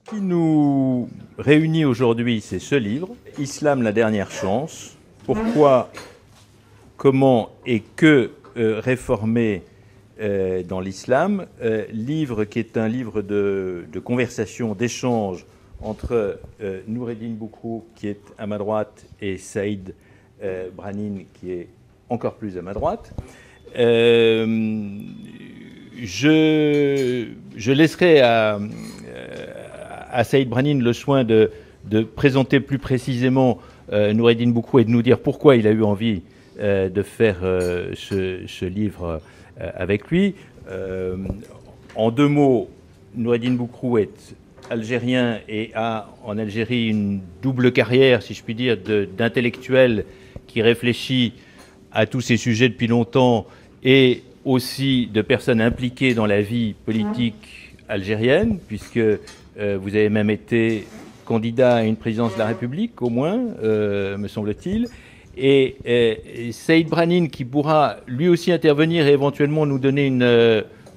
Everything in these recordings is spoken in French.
Ce qui nous réunit aujourd'hui, c'est ce livre, Islam, la dernière chance. Pourquoi, comment et que réformer dans l'islam. Livre qui est un livre de conversation, d'échange entre Noureddin Boukrou, qui est à ma droite, et Saïd Branin, qui est encore plus à ma droite. Je laisserai à Saïd Branin le soin de présenter plus précisément Noureddin Boukrou et de nous dire pourquoi il a eu envie de faire ce livre avec lui. En deux mots, Noureddin Boukrou est algérien et a en Algérie une double carrière, si je puis dire, d'intellectuel qui réfléchit à tous ces sujets depuis longtemps et aussi de personnes impliquées dans la vie politique algérienne, puisque vous avez même été candidat à une présidence de la République, au moins, me semble-t-il. Et Saïd Branin, qui pourra lui aussi intervenir et éventuellement nous donner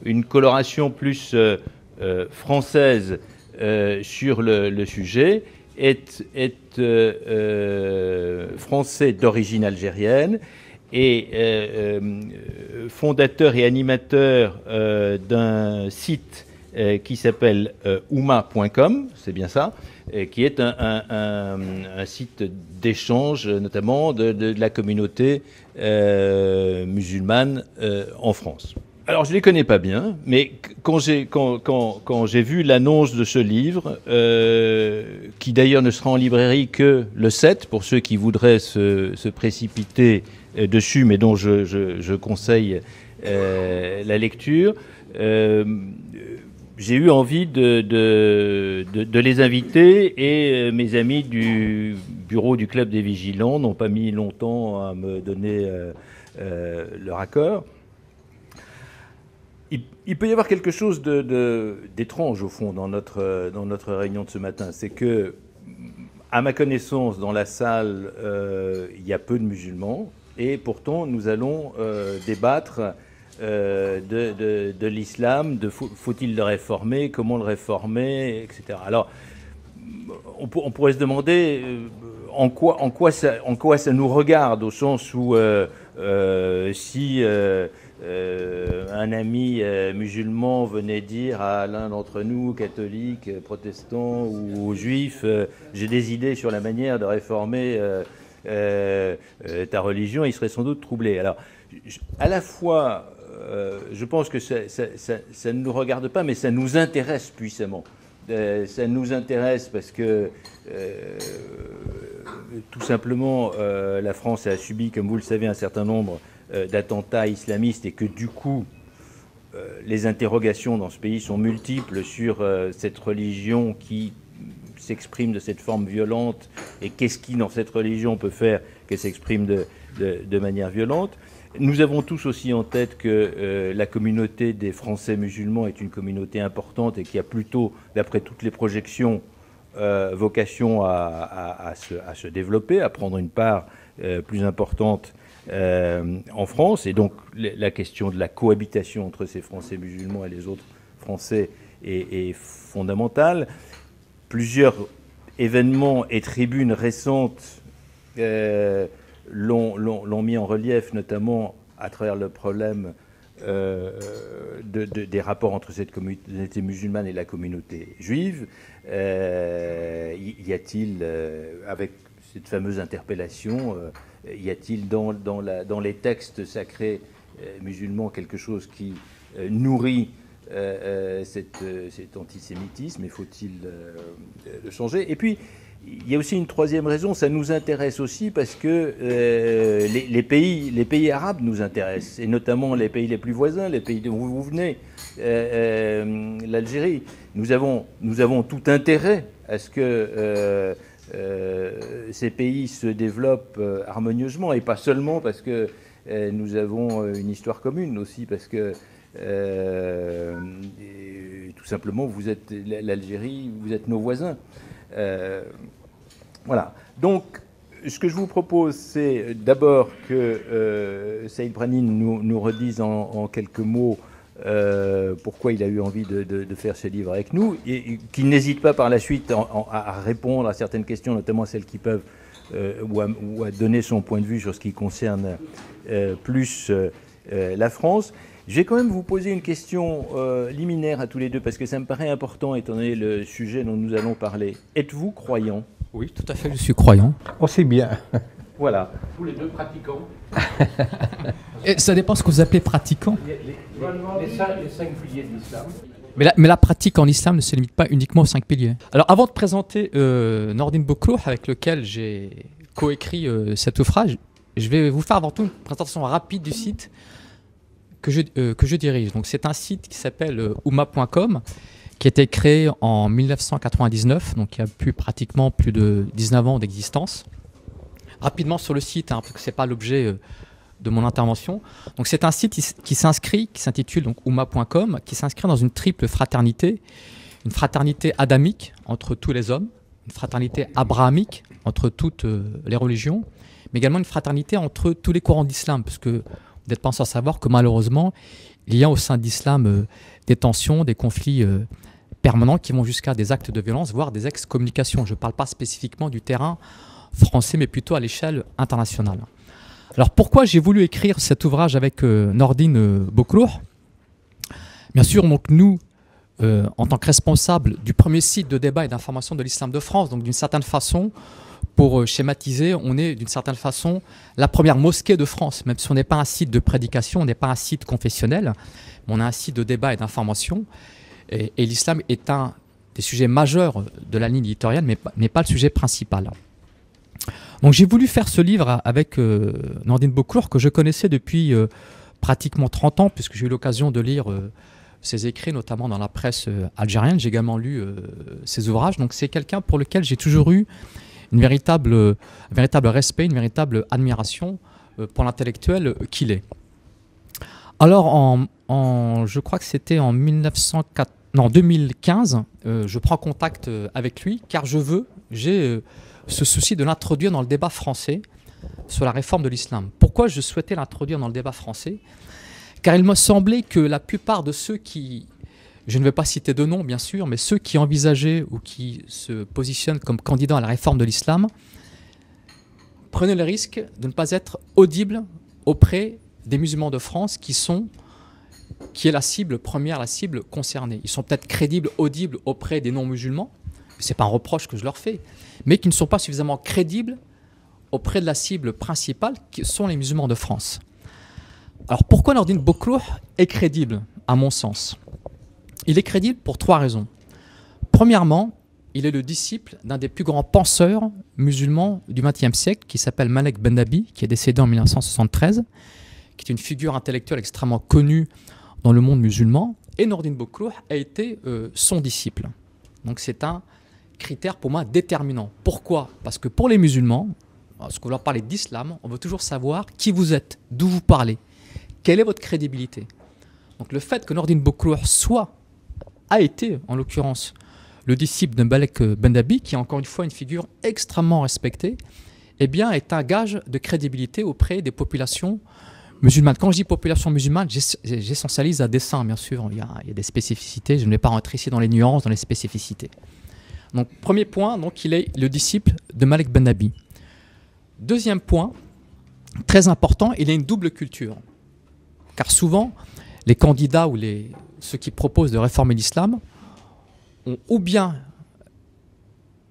une coloration plus française sur le sujet, est français d'origine algérienne et fondateur et animateur d'un site qui s'appelle ouma.com, c'est bien ça, qui est un site d'échange, notamment de la communauté musulmane en France. Alors, je ne les connais pas bien, mais quand j'ai vu l'annonce de ce livre, qui d'ailleurs ne sera en librairie que le 7, pour ceux qui voudraient se précipiter dessus, mais dont je conseille la lecture, j'ai eu envie de les inviter, et mes amis du bureau du Club des Vigilants n'ont pas mis longtemps à me donner leur accord. Il peut y avoir quelque chose d'étrange, au fond, dans notre réunion de ce matin. C'est que, à ma connaissance, dans la salle, il y a peu de musulmans, et pourtant, nous allons débattre de l'islam, faut-il le réformer, comment le réformer, etc. Alors, on pourrait se demander en quoi ça nous regarde, au sens où si un ami musulman venait dire à l'un d'entre nous, catholiques, protestants ou juifs, j'ai des idées sur la manière de réformer ta religion, il serait sans doute troublé. Alors, à la fois, je pense que ça ne nous regarde pas, mais ça nous intéresse puissamment. Ça nous intéresse parce que, tout simplement, la France a subi, comme vous le savez, un certain nombre d'attentats islamistes, et que du coup, les interrogations dans ce pays sont multiples sur cette religion qui s'exprime de cette forme violente, et qu'est-ce qui, dans cette religion, peut faire qu'elle s'exprime de manière violente. Nous avons tous aussi en tête que la communauté des Français musulmans est une communauté importante et qui a plutôt, d'après toutes les projections, vocation à se développer, à prendre une part plus importante en France. Et donc la question de la cohabitation entre ces Français musulmans et les autres Français est fondamentale. Plusieurs événements et tribunes récentes l'ont mis en relief, notamment à travers le problème des rapports entre cette communauté musulmane et la communauté juive. Y a-t-il, avec cette fameuse interpellation, y a-t-il dans les textes sacrés musulmans quelque chose qui nourrit cet antisémitisme, et faut-il le changer? Et puis, il y a aussi une troisième raison, ça nous intéresse aussi parce que les pays arabes nous intéressent, et notamment les pays les plus voisins, les pays d'où vous venez, l'Algérie. Nous avons tout intérêt à ce que ces pays se développent harmonieusement, et pas seulement parce que nous avons une histoire commune, aussi parce que tout simplement, vous êtes l'Algérie, vous êtes nos voisins. Voilà. Donc, ce que je vous propose, c'est d'abord que Saïd Branin nous redise en quelques mots pourquoi il a eu envie de faire ce livre avec nous, et qu'il n'hésite pas par la suite à répondre à certaines questions, notamment celles qui peuvent, ou à donner son point de vue sur ce qui concerne plus la France. Je vais quand même vous poser une question liminaire à tous les deux, parce que ça me paraît important, étant donné le sujet dont nous allons parler. Êtes-vous croyant? Oui, tout à fait, je suis croyant. Aussi bien. Voilà. Tous les deux pratiquants. Et ça dépend ce que vous appelez pratiquant. Les 5 piliers de l'islam. Mais la pratique en islam ne se limite pas uniquement aux 5 piliers. Alors avant de présenter Nordine Boklour, avec lequel j'ai coécrit cet ouvrage, je vais vous faire avant tout une présentation rapide du site que je dirige. Donc c'est un site qui s'appelle oumma.com, qui a été créé en 1999, donc il y a pratiquement plus de 19 ans d'existence. Rapidement sur le site, parce que ce n'est pas l'objet de mon intervention. Donc c'est un site qui s'intitule donc oumma.com, qui s'inscrit dans une triple fraternité, une fraternité adamique entre tous les hommes, une fraternité abrahamique entre toutes les religions, mais également une fraternité entre tous les courants d'islam, parce que vous n'êtes pas sans savoir que malheureusement, il y a au sein de l'islam des tensions, des conflits permanents qui vont jusqu'à des actes de violence, voire des excommunications. Je ne parle pas spécifiquement du terrain français, mais plutôt à l'échelle internationale. Alors pourquoi j'ai voulu écrire cet ouvrage avec Nordine Boklour? Bien sûr, donc nous, en tant que responsables du premier site de débat et d'information de l'islam de France, donc d'une certaine façon, pour schématiser, on est d'une certaine façon la première mosquée de France, même si on n'est pas un site de prédication, on n'est pas un site confessionnel, mais on a un site de débat et d'information. Et l'islam est un des sujets majeurs de la ligne éditoriale, mais pas le sujet principal. Donc j'ai voulu faire ce livre avec Nordine Boklour, que je connaissais depuis pratiquement 30 ans, puisque j'ai eu l'occasion de lire ses écrits, notamment dans la presse algérienne. J'ai également lu ses ouvrages. Donc c'est quelqu'un pour lequel j'ai toujours eu un véritable respect, une véritable admiration pour l'intellectuel qu'il est. Alors je crois que c'était en 2015, je prends contact avec lui, car j'ai ce souci de l'introduire dans le débat français sur la réforme de l'islam. Pourquoi je souhaitais l'introduire dans le débat français? Car il me semblait que la plupart de ceux qui, je ne vais pas citer de nom bien sûr, mais ceux qui envisageaient ou qui se positionnent comme candidats à la réforme de l'islam prenaient le risque de ne pas être audibles auprès des musulmans de France qui est la cible première, la cible concernée. Ils sont peut-être crédibles, audibles auprès des non-musulmans, ce n'est pas un reproche que je leur fais, mais qui ne sont pas suffisamment crédibles auprès de la cible principale, qui sont les musulmans de France. Alors pourquoi Nordine Boklour est crédible, à mon sens? Il est crédible pour 3 raisons. Premièrement, il est le disciple d'un des plus grands penseurs musulmans du XXe siècle, qui s'appelle Malek Bendabi, qui est décédé en 1973, qui est une figure intellectuelle extrêmement connue dans le monde musulman, et Nordine Boklour a été son disciple. Donc c'est un critère pour moi déterminant. Pourquoi? Parce que pour les musulmans, lorsqu'on leur parle d'islam, on veut toujours savoir qui vous êtes, d'où vous parlez, quelle est votre crédibilité. Donc le fait que Nordine Boklour a été, en l'occurrence, le disciple de Malek Bendabi, qui est encore une fois une figure extrêmement respectée, eh bien, est un gage de crédibilité auprès des populations musulmanes. Quand je dis population musulmane, j'essentialise à dessein, bien sûr. Il y a des spécificités. Je ne vais pas rentrer ici dans les nuances, dans les spécificités. Donc, premier point, donc, il est le disciple de Malek Bendabi. Deuxième point, très important, il a une double culture. Car souvent, les candidats ou ceux qui proposent de réformer l'islam ont ou bien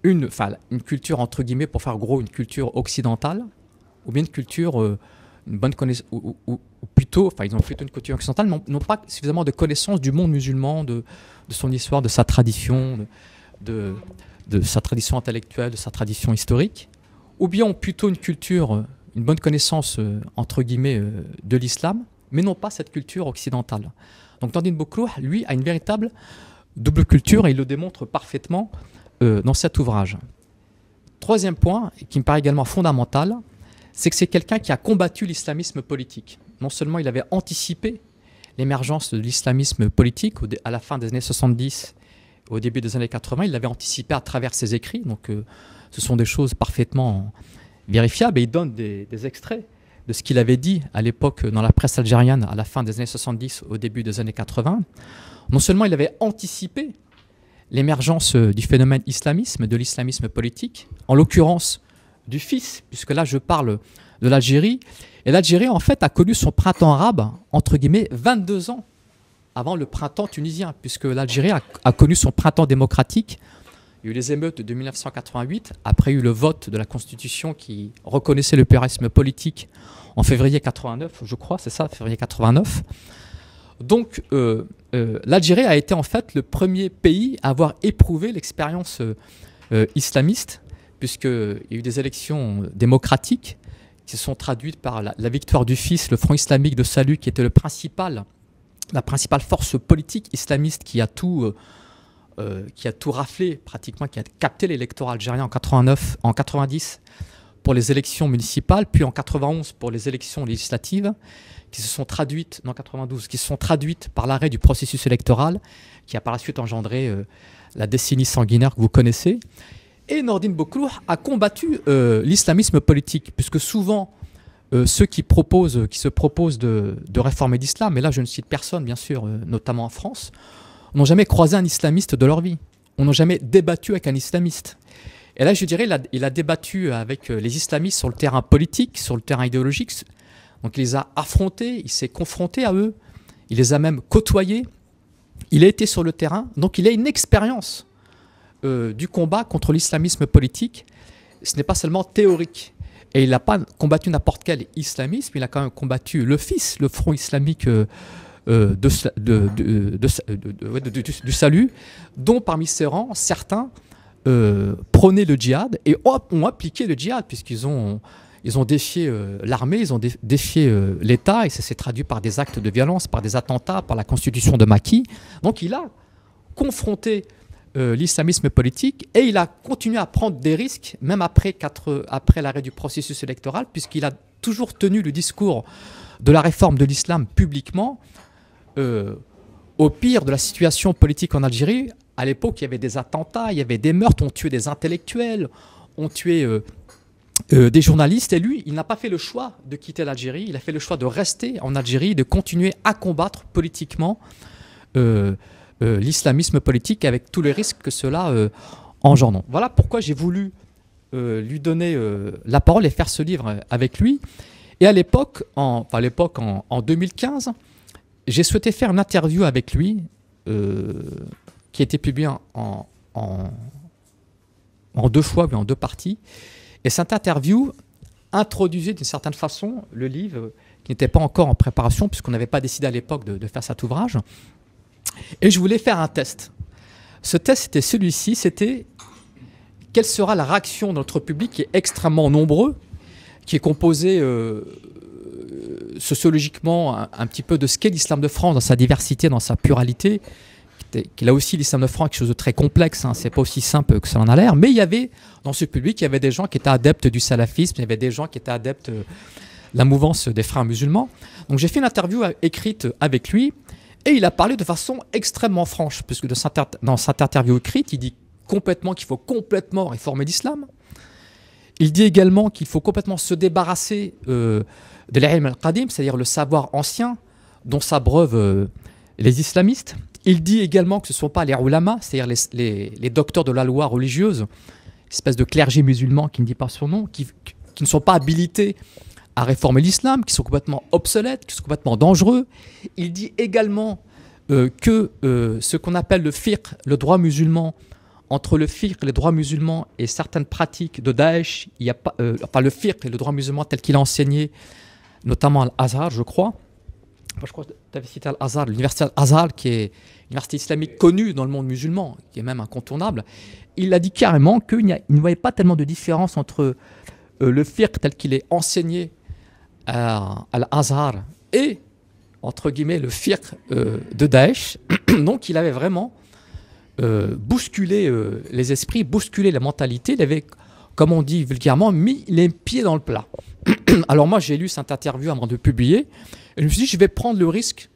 une culture, entre guillemets, pour faire gros, une culture occidentale, ou bien une culture, une bonne connaissance, ou plutôt, ils ont plutôt une culture occidentale, mais n'ont pas suffisamment de connaissance du monde musulman, de son histoire, de sa tradition, de sa tradition intellectuelle, de sa tradition historique, ou bien ont plutôt une culture, une bonne connaissance, entre guillemets, de l'islam, mais n'ont pas cette culture occidentale. Donc Nordine Boklour, lui, a une véritable double culture et il le démontre parfaitement dans cet ouvrage. Troisième point, qui me paraît également fondamental, c'est que c'est quelqu'un qui a combattu l'islamisme politique. Non seulement il avait anticipé l'émergence de l'islamisme politique à la fin des années 70, au début des années 80, il l'avait anticipé à travers ses écrits, donc ce sont des choses parfaitement vérifiables et il donne des extraits de ce qu'il avait dit à l'époque dans la presse algérienne à la fin des années 70, au début des années 80. Non seulement il avait anticipé l'émergence du phénomène islamisme, de l'islamisme politique, en l'occurrence du fils, puisque là je parle de l'Algérie, et l'Algérie en fait a connu son printemps arabe, entre guillemets, 22 ans avant le printemps tunisien, puisque l'Algérie a connu son printemps démocratique. Il y a eu les émeutes de 1988, après eu le vote de la Constitution qui reconnaissait le pluralisme politique en février 89, je crois, c'est ça, février 89. Donc l'Algérie a été en fait le premier pays à avoir éprouvé l'expérience islamiste, puisqu'il y a eu des élections démocratiques qui se sont traduites par la victoire du fils, le Front islamique de salut, qui était la principale force politique islamiste qui a tout raflé pratiquement, qui a capté l'électorat algérien en 90 pour les élections municipales, puis en 91 pour les élections législatives, qui se sont traduites, non 92, qui se sont traduites par l'arrêt du processus électoral, qui a par la suite engendré la décennie sanguinaire que vous connaissez. Et Nordine Boklouh a combattu l'islamisme politique, puisque souvent ceux qui se proposent de réformer l'islam, et là je ne cite personne bien sûr, notamment en France, n'ont jamais croisé un islamiste de leur vie. On n'a jamais débattu avec un islamiste. Et là je dirais, il a débattu avec les islamistes sur le terrain politique, sur le terrain idéologique. Donc il les a affrontés, il s'est confronté à eux, il les a même côtoyés, il a été sur le terrain, donc il a une expérience du combat contre l'islamisme politique. Ce n'est pas seulement théorique. Et il n'a pas combattu n'importe quel islamisme, il a quand même combattu le FIS, le Front islamique du salut, dont parmi ses rangs, certains prônaient le djihad et ont appliqué le djihad, puisqu'ils ont défié l'armée, ils ont défié l'État, et ça s'est traduit par des actes de violence, par des attentats, par la constitution de Macky. Donc il a confronté l'islamisme politique, et il a continué à prendre des risques, même après l'arrêt du processus électoral, puisqu'il a toujours tenu le discours de la réforme de l'islam publiquement. Au pire de la situation politique en Algérie, à l'époque, il y avait des attentats, il y avait des meurtres, on tuait des intellectuels, on tuait des journalistes, et lui, il n'a pas fait le choix de quitter l'Algérie, il a fait le choix de rester en Algérie, de continuer à combattre politiquement l'islamisme politique, avec tous les risques que cela engendre. Voilà pourquoi j'ai voulu lui donner la parole et faire ce livre avec lui. Et à l'époque, en 2015, j'ai souhaité faire une interview avec lui qui a été publiée en 2 fois, mais en 2 parties. Et cette interview introduisait d'une certaine façon le livre, qui n'était pas encore en préparation, puisqu'on n'avait pas décidé à l'époque de faire cet ouvrage. Et je voulais faire un test. Ce test, c'était celui-ci, c'était quelle sera la réaction de notre public, qui est extrêmement nombreux, qui est composé sociologiquement un petit peu de ce qu'est l'islam de France, dans sa diversité, dans sa pluralité. Là aussi, l'islam de France est quelque chose de très complexe, hein, c'est pas aussi simple que ça en a l'air, mais il y avait, dans ce public, il y avait des gens qui étaient adeptes du salafisme, il y avait des gens qui étaient adeptes de la mouvance des frères musulmans. Donc j'ai fait une interview écrite avec lui, et il a parlé de façon extrêmement franche, puisque dans cette interview écrite, il dit complètement qu'il faut complètement réformer l'islam. Il dit également qu'il faut complètement se débarrasser de l'ilm al-qadim, c'est-à-dire le savoir ancien dont s'abreuvent les islamistes. Il dit également que ce ne sont pas les ulama, c'est-à-dire les docteurs de la loi religieuse, espèce de clergé musulman qui ne dit pas son nom, qui ne sont pas habilités à réformer l'islam, qui sont complètement obsolètes, qui sont complètement dangereux. Il dit également que ce qu'on appelle le fiqh, le droit musulman, entre le fiqh, les droits musulmans et certaines pratiques de Daesh, il n'y a pas, le fiqh et le droit musulman tel qu'il a enseigné, notamment à Al-Azhar, je crois. Je crois que tu avais cité Al-Azhar, l'université Al-Azhar, qui est une université islamique connue dans le monde musulman, qui est même incontournable. Il a dit carrément qu'il ne voyait pas tellement de différence entre le fiqh tel qu'il est enseigné à Al-Azhar et, entre guillemets, le fiqh de Daesh. Donc il avait vraiment bousculé les esprits, bousculé la mentalité. Il avait, comme on dit vulgairement, mis les pieds dans le plat. Alors moi, j'ai lu cette interview avant de publier, et je me suis dit, je vais prendre le risque,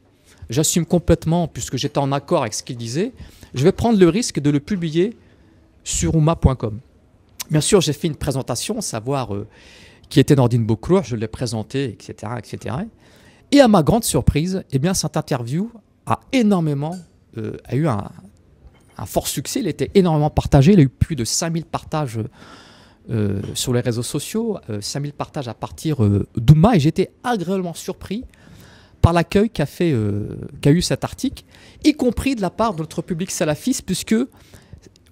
j'assume complètement, puisque j'étais en accord avec ce qu'il disait, je vais prendre le risque de le publier sur oumma.com. Bien sûr, j'ai fait une présentation, savoir qui était Nordine Bokrour, je l'ai présenté, etc., etc. Et à ma grande surprise, eh bien, cette interview a eu un fort succès, il était énormément partagé, il a eu plus de 5000 partages sur les réseaux sociaux, 5000 partages à partir d'Oumma, et j'étais agréablement surpris par l'accueil qu'a eu cet article, y compris de la part de notre public salafiste, puisque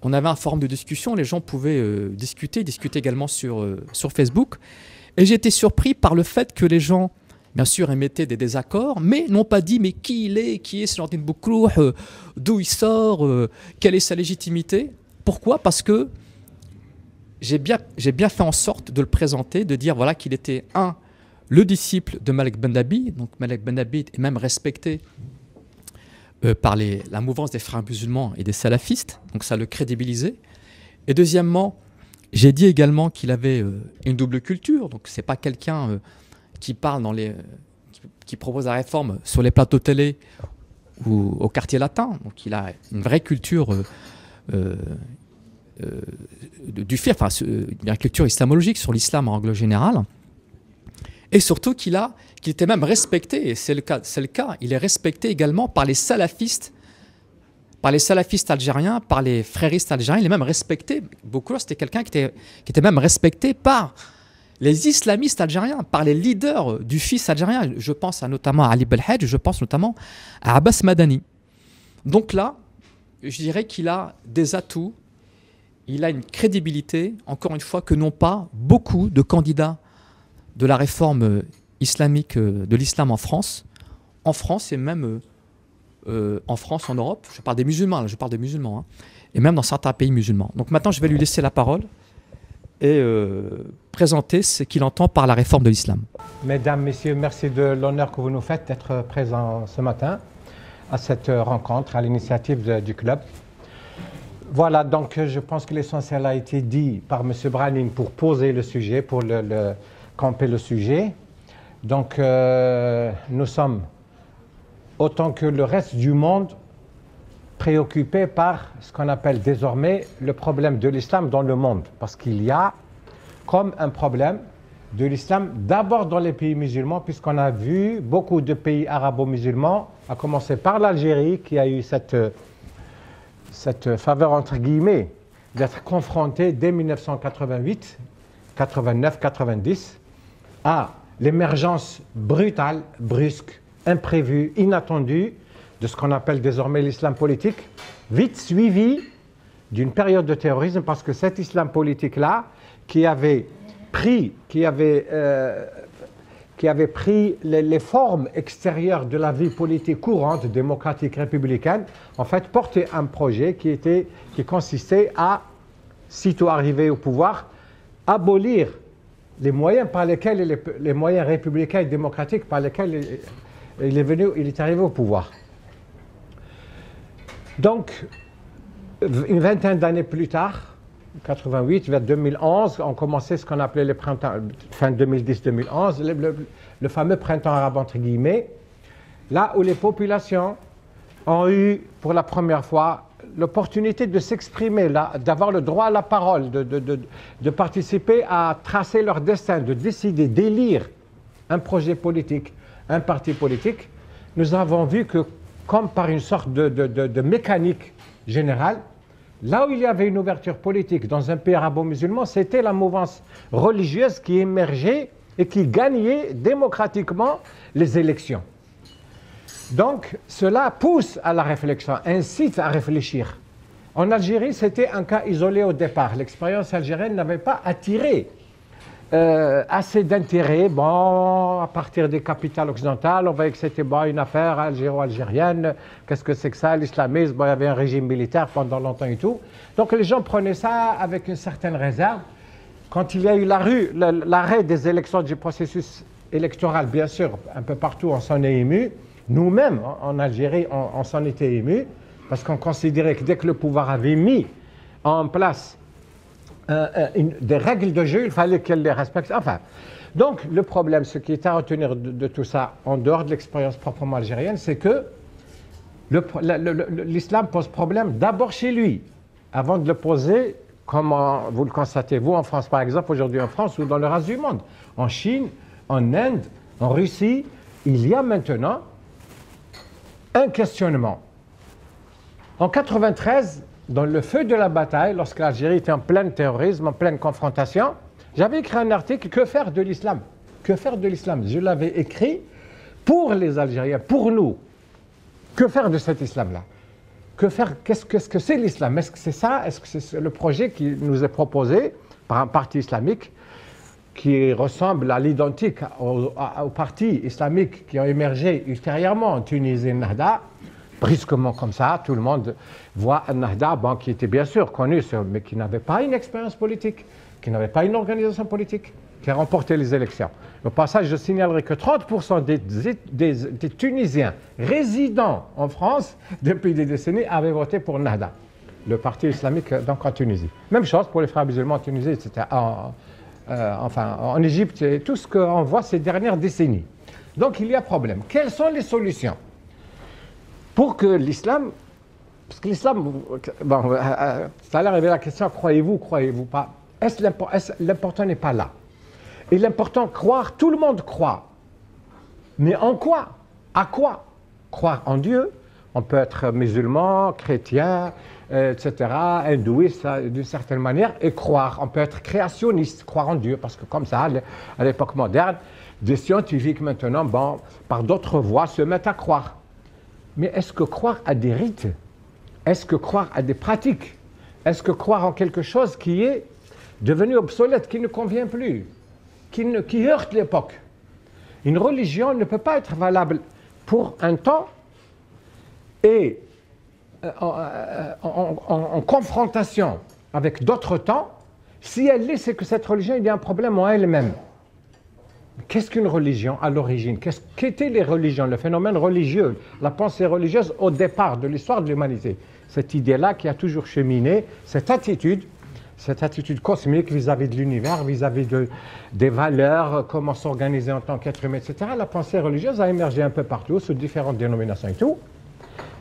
on avait un forum de discussion, les gens pouvaient discuter également sur Facebook, et j'ai été surpris par le fait que les gens, bien sûr, émettaient des désaccords, mais n'ont pas dit mais qui il est, qui est ce Nordine Bokrour, d'où il sort, quelle est sa légitimité. Pourquoi? Parce que j'ai bien fait en sorte de le présenter, de dire voilà qu'il était le disciple de Malek Bendabi. Donc Malek Bendabi est même respecté par la mouvance des frères musulmans et des salafistes, donc ça le crédibilisait. Et deuxièmement, j'ai dit également qu'il avait une double culture, donc c'est pas quelqu'un qui parle qui propose la réforme sur les plateaux télé ou au quartier latin, donc il a une vraie culture une culture islamologique sur l'islam en règle générale, et surtout qu'il était même respecté, et c'est le cas, il est respecté également par les salafistes algériens, par les fréristes algériens, il est même respecté. Bokrour, c'était quelqu'un qui était même respecté par les islamistes algériens, par les leaders du fils algérien. Je pense notamment à Ali Belhadj, je pense notamment à Abbas Madani. Donc là, je dirais qu'il a des atouts, il a une crédibilité, encore une fois, que n'ont pas beaucoup de candidats de la réforme islamique de l'islam en France et même en France, en Europe. Je parle des musulmans, hein, et même dans certains pays musulmans. Donc maintenant, je vais lui laisser la parole et présenter ce qu'il entend par la réforme de l'islam. Mesdames, Messieurs, merci de l'honneur que vous nous faites d'être présents ce matin à cette rencontre, à l'initiative du club. Voilà, donc je pense que l'essentiel a été dit par M. Branine pour poser le sujet, pour camper le sujet. Donc nous sommes, autant que le reste du monde, préoccupés par ce qu'on appelle désormais le problème de l'islam dans le monde. Parce qu'il y a comme un problème de l'islam d'abord dans les pays musulmans, puisqu'on a vu beaucoup de pays arabo-musulmans, à commencer par l'Algérie, qui a eu cette faveur entre guillemets d'être confronté dès 1988, 89, 90 à l'émergence brutale, brusque, imprévue, inattendue de ce qu'on appelle désormais l'islam politique, vite suivi d'une période de terrorisme, parce que cet islam politique-là, qui avait pris les formes extérieures de la vie politique courante, démocratique, républicaine, en fait portait un projet qui consistait à, sitôt arrivé au pouvoir, abolir les moyens par lesquels, les moyens républicains et démocratiques par lesquels il est arrivé au pouvoir. Donc, une vingtaine d'années plus tard, 88, vers 2011, on commençait ce qu'on appelait le printemps, fin 2010-2011, le fameux printemps arabe entre guillemets, là où les populations ont eu pour la première fois l'opportunité de s'exprimer, d'avoir le droit à la parole, de participer à tracer leur destin, de décider, d'élire un projet politique, un parti politique. Nous avons vu que, comme par une sorte de mécanique générale, là où il y avait une ouverture politique dans un pays arabo-musulman, c'était la mouvance religieuse qui émergeait et qui gagnait démocratiquement les élections. Donc, cela pousse à la réflexion, incite à réfléchir. En Algérie, c'était un cas isolé au départ. L'expérience algérienne n'avait pas attiré assez d'intérêt. Bon, à partir des capitales occidentales, on voyait que c'était une affaire algéro-algérienne. Qu'est-ce que c'est que ça, l'islamisme? Il y avait un régime militaire pendant longtemps et tout. Donc les gens prenaient ça avec une certaine réserve. Quand il y a eu l'arrêt des élections, du processus électoral, bien sûr, un peu partout, on s'en est ému. Nous-mêmes, en Algérie, on s'en était ému, parce qu'on considérait que dès que le pouvoir avait mis en place des règles de jeu, il fallait qu'elle les respecte. Enfin, donc le problème, ce qui est à retenir de tout ça, en dehors de l'expérience proprement algérienne, c'est que l'islam pose problème d'abord chez lui, avant de le poser comme vous le constatez, vous, en France, par exemple, aujourd'hui en France ou dans le reste du monde. En Chine, en Inde, en Russie, il y a maintenant un questionnement. En 1993, dans le feu de la bataille, lorsque l'Algérie était en plein terrorisme, en pleine confrontation, j'avais écrit un article « Que faire de l'islam ?» Que faire de l'islam? Je l'avais écrit pour les Algériens, pour nous. Que faire de cet islam-là? Qu'est-ce que c'est l'islam? Est-ce que c'est ça? Est-ce que c'est le projet qui nous est proposé par un parti islamique qui ressemble à l'identique aux partis islamiques qui ont émergé ultérieurement en Tunisie et Nahda, brusquement comme ça, tout le monde voit un Nahda, bon, qui était bien sûr connu, mais qui n'avait pas une expérience politique, qui n'avait pas une organisation politique, qui a remporté les élections. Au passage, je signalerai que 30% des Tunisiens résidant en France depuis des décennies avaient voté pour Nahda, le parti islamique donc en Tunisie. Même chose pour les frères musulmans en Tunisie, etc. Enfin, en Égypte, et tout ce qu'on voit ces dernières décennies. Donc il y a problème. Quelles sont les solutions pour que l'islam, parce que l'islam, bon, tout à l'heure il y avait la question, croyez-vous pas? L'important n'est pas là. Et l'important, croire, tout le monde croit. Mais en quoi? À quoi? Croire en Dieu. On peut être musulman, chrétien, etc., hindouiste d'une certaine manière, et croire. On peut être créationniste, croire en Dieu, parce que comme ça, à l'époque moderne, des scientifiques maintenant, bon, par d'autres voies, se mettent à croire. Mais est-ce que croire à des rites? Est-ce que croire à des pratiques? Est-ce que croire en quelque chose qui est devenu obsolète, qui ne convient plus, qui heurte l'époque? Une religion ne peut pas être valable pour un temps et en confrontation avec d'autres temps. Si elle l'est, c'est que cette religion, il y a un problème en elle-même. Qu'est-ce qu'une religion à l'origine? Qu'étaient les religions? Le phénomène religieux, la pensée religieuse au départ de l'histoire de l'humanité. Cette idée-là qui a toujours cheminé, cette attitude cosmique vis-à-vis de l'univers, vis-à-vis des valeurs, comment s'organiser en tant qu'être humain, etc. La pensée religieuse a émergé un peu partout, sous différentes dénominations et tout.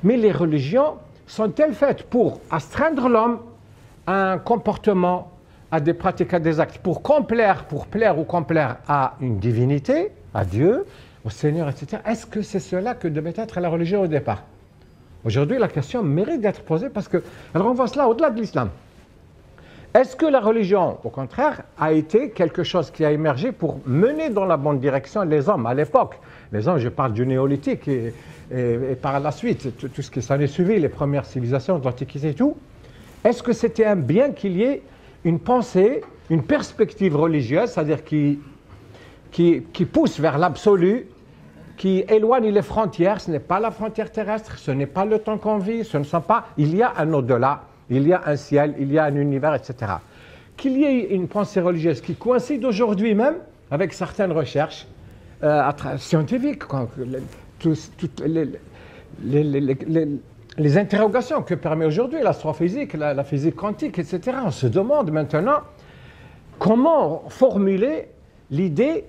Mais les religions sont-elles faites pour astreindre l'homme à un comportement, à des pratiques, à des actes, pour plaire ou complaire à une divinité, à Dieu, au Seigneur, etc. Est-ce que c'est cela que devait être la religion au départ? Aujourd'hui, la question mérite d'être posée parce qu'elle renvoie cela au-delà de l'islam. Est-ce que la religion, au contraire, a été quelque chose qui a émergé pour mener dans la bonne direction les hommes à l'époque? Les hommes, je parle du néolithique et par la suite, tout ce qui s'en est suivi, les premières civilisations de l'Antiquité et tout. Est-ce que c'était un bien qu'il y ait une pensée, une perspective religieuse, c'est-à-dire qui pousse vers l'absolu, qui éloigne les frontières? Ce n'est pas la frontière terrestre, ce n'est pas le temps qu'on vit, ce ne sont pas... Il y a un au-delà. Il y a un ciel, il y a un univers, etc. Qu'il y ait une pensée religieuse qui coïncide aujourd'hui même avec certaines recherches scientifiques, toutes les interrogations que permet aujourd'hui l'astrophysique, la physique quantique, etc. On se demande maintenant comment formuler l'idée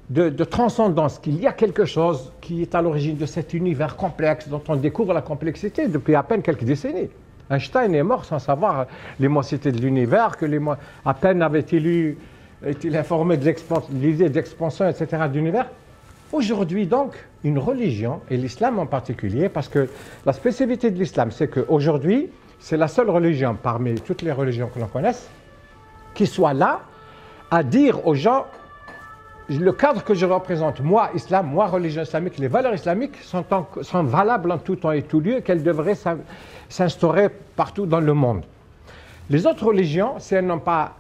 de transcendance, qu'il y a quelque chose qui est à l'origine de cet univers complexe dont on découvre la complexité depuis à peine quelques décennies. Einstein est mort sans savoir l'immensité de l'univers, à peine avait-il informé de l'idée d'expansion, etc. de l'univers. Aujourd'hui donc, une religion, et l'islam en particulier, parce que la spécificité de l'islam, c'est qu'aujourd'hui, c'est la seule religion parmi toutes les religions que l'on connaisse, qui soit là à dire aux gens, le cadre que je représente, moi, islam, moi, religion islamique, les valeurs islamiques sont valables en tout temps et tout lieu, qu'elles devraient s'instaurer partout dans le monde. Les autres religions, si elles n'ont pas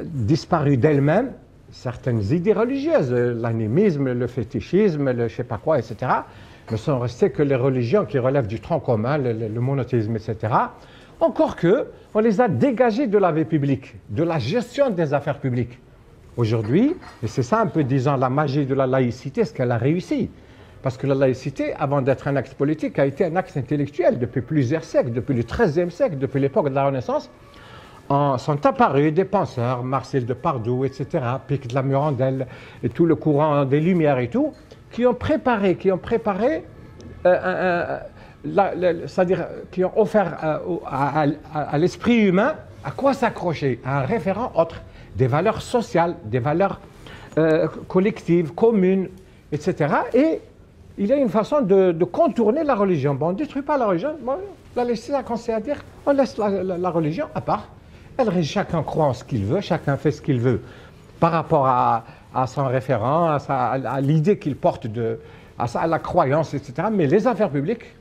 disparu d'elles-mêmes, certaines idées religieuses, l'animisme, le fétichisme, le je sais pas quoi, etc., ne sont restées que les religions qui relèvent du tronc commun, le monothéisme, etc. Encore que, on les a dégagées de la vie publique, de la gestion des affaires publiques. Aujourd'hui, et c'est ça un peu, disons, la magie de la laïcité, ce qu'elle a réussi. Parce que la laïcité, avant d'être un acte politique, a été un acte intellectuel depuis plusieurs siècles, depuis le XIIIe siècle, depuis l'époque de la Renaissance. Sont apparus des penseurs, Marcel de Padoue, etc., Pic de la Mirandelle, et tout le courant des Lumières et tout, qui ont préparé, c'est-à-dire qui ont offert à l'esprit humain À quoi s'accrocher? À un référent autre, des valeurs sociales, des valeurs collectives, communes, etc. Et il y a une façon de contourner la religion. Bon, on ne détruit pas la religion, bon, la laisser à conseiller à dire, on laisse la religion à part. Chacun croit en ce qu'il veut, chacun fait ce qu'il veut par rapport à son référent, à l'idée qu'il porte, à la croyance, etc. Mais les affaires publiques,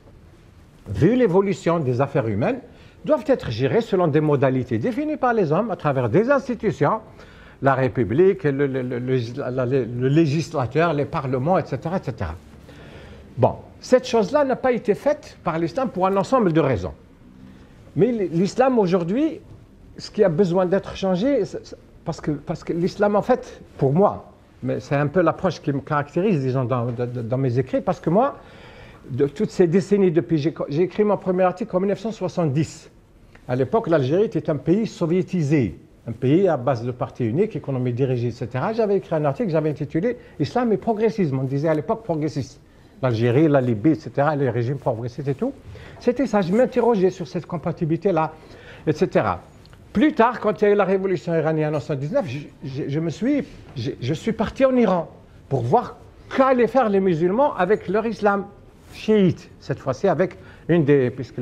vu l'évolution des affaires humaines, doivent être gérées selon des modalités définies par les hommes à travers des institutions, la République, le législateur, les parlements, etc., etc. Bon, cette chose-là n'a pas été faite par l'islam pour un ensemble de raisons. Mais l'islam aujourd'hui, ce qui a besoin d'être changé, parce que l'islam, en fait, pour moi, mais c'est un peu l'approche qui me caractérise, disons, dans mes écrits, parce que moi, de toutes ces décennies depuis, j'ai écrit mon premier article en 1970. À l'époque, l'Algérie était un pays soviétisé, un pays à base de parti unique, économie dirigée, etc. J'avais écrit un article que j'avais intitulé « Islam et progressisme ». On disait à l'époque progressiste. L'Algérie, la Libye, etc., les régimes progressistes et tout. C'était ça, je m'interrogeais sur cette compatibilité-là, etc. Plus tard, quand il y a eu la révolution iranienne en 1979, je suis parti en Iran pour voir qu'allaient faire les musulmans avec leur islam chiite, cette fois-ci avec une des... puisque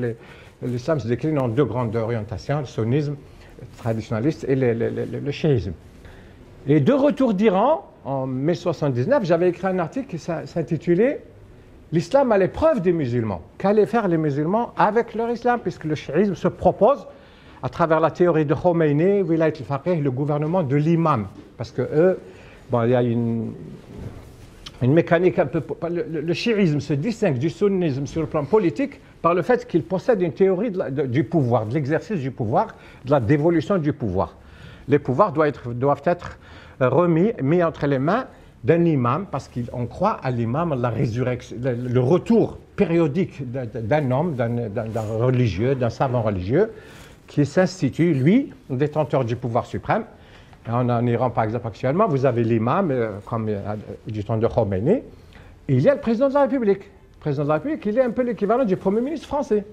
l'islam se décline en deux grandes orientations, le sunnisme traditionnaliste et le chiisme. Et de retour d'Iran, en mai 79, j'avais écrit un article qui s'intitulait « L'islam à l'épreuve des musulmans ». Qu'allaient faire les musulmans avec leur islam, puisque le chiisme se propose à travers la théorie de Khomeini, Wilayat al-Faqih, le gouvernement de l'imam. Parce que eux, bon, il y a une mécanique un peu... Le chiisme se distingue du sunnisme sur le plan politique par le fait qu'il possède une théorie du pouvoir, de l'exercice du pouvoir, de la dévolution du pouvoir. Les pouvoirs doivent être mis entre les mains d'un imam, parce qu'on croit à l'imam, la résurrection, le retour périodique d'un homme, d'un religieux, d'un savant religieux, qui s'institue, lui, détenteur du pouvoir suprême. En Iran, par exemple, actuellement, vous avez l'imam, comme du temps de Khomeini, et il y a le président de la République. Le président de la République, il est un peu l'équivalent du Premier ministre français.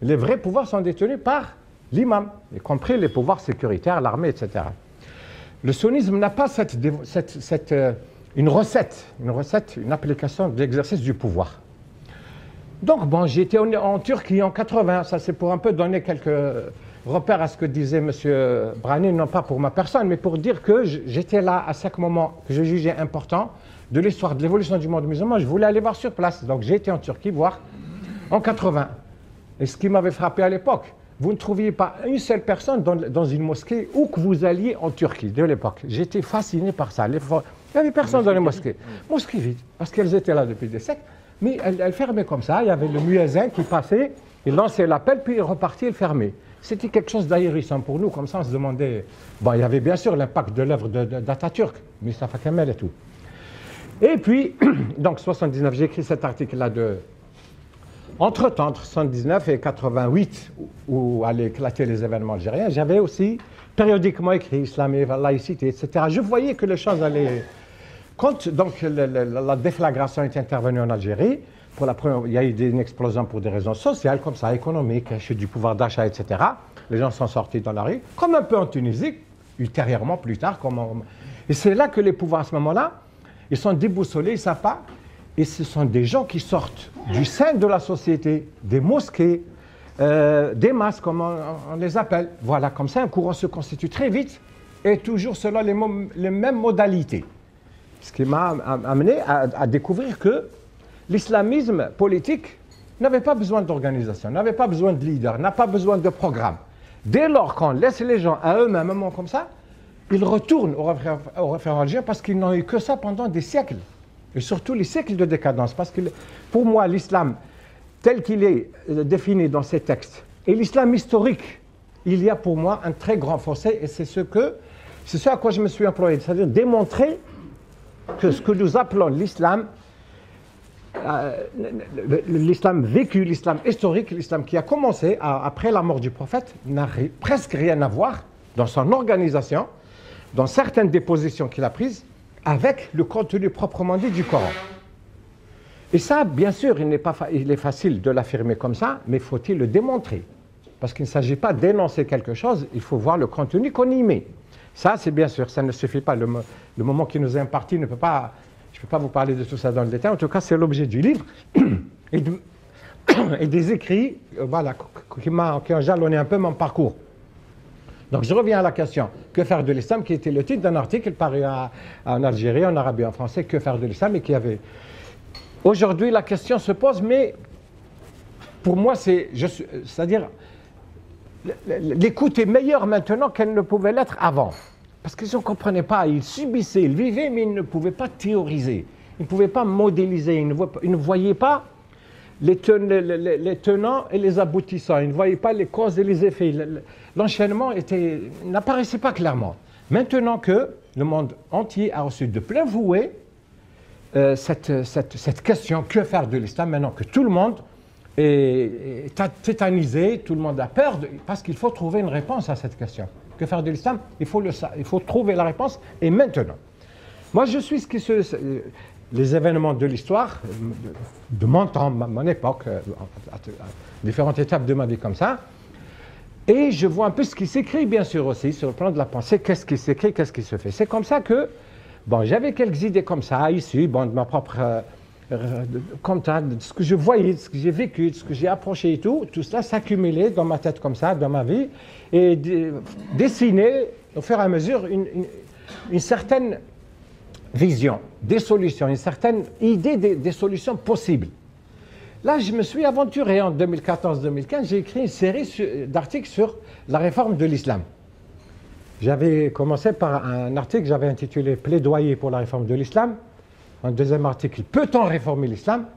Les vrais pouvoirs sont détenus par l'imam, y compris les pouvoirs sécuritaires, l'armée, etc. Le sunnisme n'a pas une recette, une application de l'exercice du pouvoir. Donc, bon, j'étais en Turquie en 80, ça c'est pour un peu donner quelques repères à ce que disait M. Brani, non pas pour ma personne, mais pour dire que j'étais là à chaque moment que je jugeais important de l'histoire de l'évolution du monde musulman. Je voulais aller voir sur place, donc j'ai été en Turquie voir en 80. Et ce qui m'avait frappé à l'époque, vous ne trouviez pas une seule personne dans une mosquée où que vous alliez en Turquie de l'époque. J'étais fasciné par ça. Il n'y avait personne dans les mosquées. Mosquées vides, parce qu'elles étaient là depuis des siècles. Mais elles fermaient comme ça. Il y avait le muezzin qui passait, il lançait l'appel, puis il repartait, il fermait. C'était quelque chose d'ahérissant pour nous. Comme ça, on se demandait... Bon, il y avait bien sûr l'impact de l'œuvre d'Atatürk, Mustafa Kemal et tout. Et puis, donc 79, j'ai écrit cet article-là de... Entre-temps, entre 79 et 88, où allaient éclater les événements algériens, j'avais aussi périodiquement écrit Islam et laïcité, etc. Je voyais que les choses allaient... Quand donc la déflagration est intervenue en Algérie, pour la première, il y a eu une explosion pour des raisons sociales, comme ça, économiques, du pouvoir d'achat, etc. Les gens sont sortis dans la rue, comme un peu en Tunisie, ultérieurement, plus tard. Et c'est là que les pouvoirs, à ce moment-là, ils sont déboussolés, ils ne savent pas. Et ce sont des gens qui sortent du sein de la société, des mosquées, des masses, comme on les appelle. Voilà, comme ça, un courant se constitue très vite et toujours selon les mêmes modalités. Ce qui m'a amené à découvrir que l'islamisme politique n'avait pas besoin d'organisation, n'avait pas besoin de leader, n'a pas besoin de programme. Dès lors qu'on laisse les gens à eux-mêmes, un moment comme ça, ils retournent au référent algérien parce qu'ils n'ont eu que ça pendant des siècles. Et surtout les siècles de décadence. Parce que pour moi, l'islam, tel qu'il est défini dans ces textes, et l'islam historique, il y a pour moi un très grand fossé, et c'est ce à quoi je me suis employé, c'est-à-dire démontrer que ce que nous appelons l'islam, l'islam vécu, l'islam historique, l'islam qui a commencé après la mort du prophète, n'a presque rien à voir dans son organisation, dans certaines des positions qu'il a prises, avec le contenu proprement dit du Coran. Et ça, bien sûr, il est facile de l'affirmer comme ça, mais faut-il le démontrer? Parce qu'il ne s'agit pas d'énoncer quelque chose, il faut voir le contenu qu'on y met. Ça, c'est bien sûr, ça ne suffit pas. Le moment qui nous est imparti ne peut pas... Je ne peux pas vous parler de tout ça dans le détail. En tout cas, c'est l'objet du livre et des écrits voilà, qui ont jalonné un peu mon parcours. Donc, je reviens à la question. Que faire de l'islam, qui était le titre d'un article paru en Algérie, en arabe et en français, que faire de l'islam, et qui avait... Aujourd'hui, la question se pose, mais pour moi, c'est-à-dire, l'écoute est meilleure maintenant qu'elle ne pouvait l'être avant. Parce qu'ils ne comprenaient pas, ils subissaient, ils vivaient, mais ils ne pouvaient pas théoriser. Ils ne pouvaient pas modéliser, ils ne voyaient pas les tenants et les aboutissants. Ils ne voyaient pas les causes et les effets. L'enchaînement n'apparaissait pas clairement. Maintenant que le monde entier a reçu de plein fouet cette question, que faire de l'islam, maintenant que tout le monde est tétanisé, tout le monde a peur, parce qu'il faut trouver une réponse à cette question. Que faire de l'islam? Il faut trouver la réponse, et maintenant. Moi, je suis les événements de l'histoire, de mon temps, mon époque, à différentes étapes de ma vie comme ça, et je vois un peu ce qui s'écrit, bien sûr, aussi, sur le plan de la pensée, qu'est-ce qui s'écrit, qu'est-ce qui se fait. C'est comme ça que, bon, j'avais quelques idées comme ça, ici, bon, de ma propre contact, de ce que je voyais, de ce que j'ai vécu, de ce que j'ai approché et tout cela s'accumulait dans ma tête comme ça, dans ma vie, et dessiner au fur et à mesure une certaine vision des solutions, une certaine idée des solutions possibles. Là, je me suis aventuré en 2014-2015, j'ai écrit une série d'articles sur la réforme de l'islam. J'avais commencé par un article que j'avais intitulé « Plaidoyer pour la réforme de l'islam ». Un deuxième article, peut-on réformer l'islam?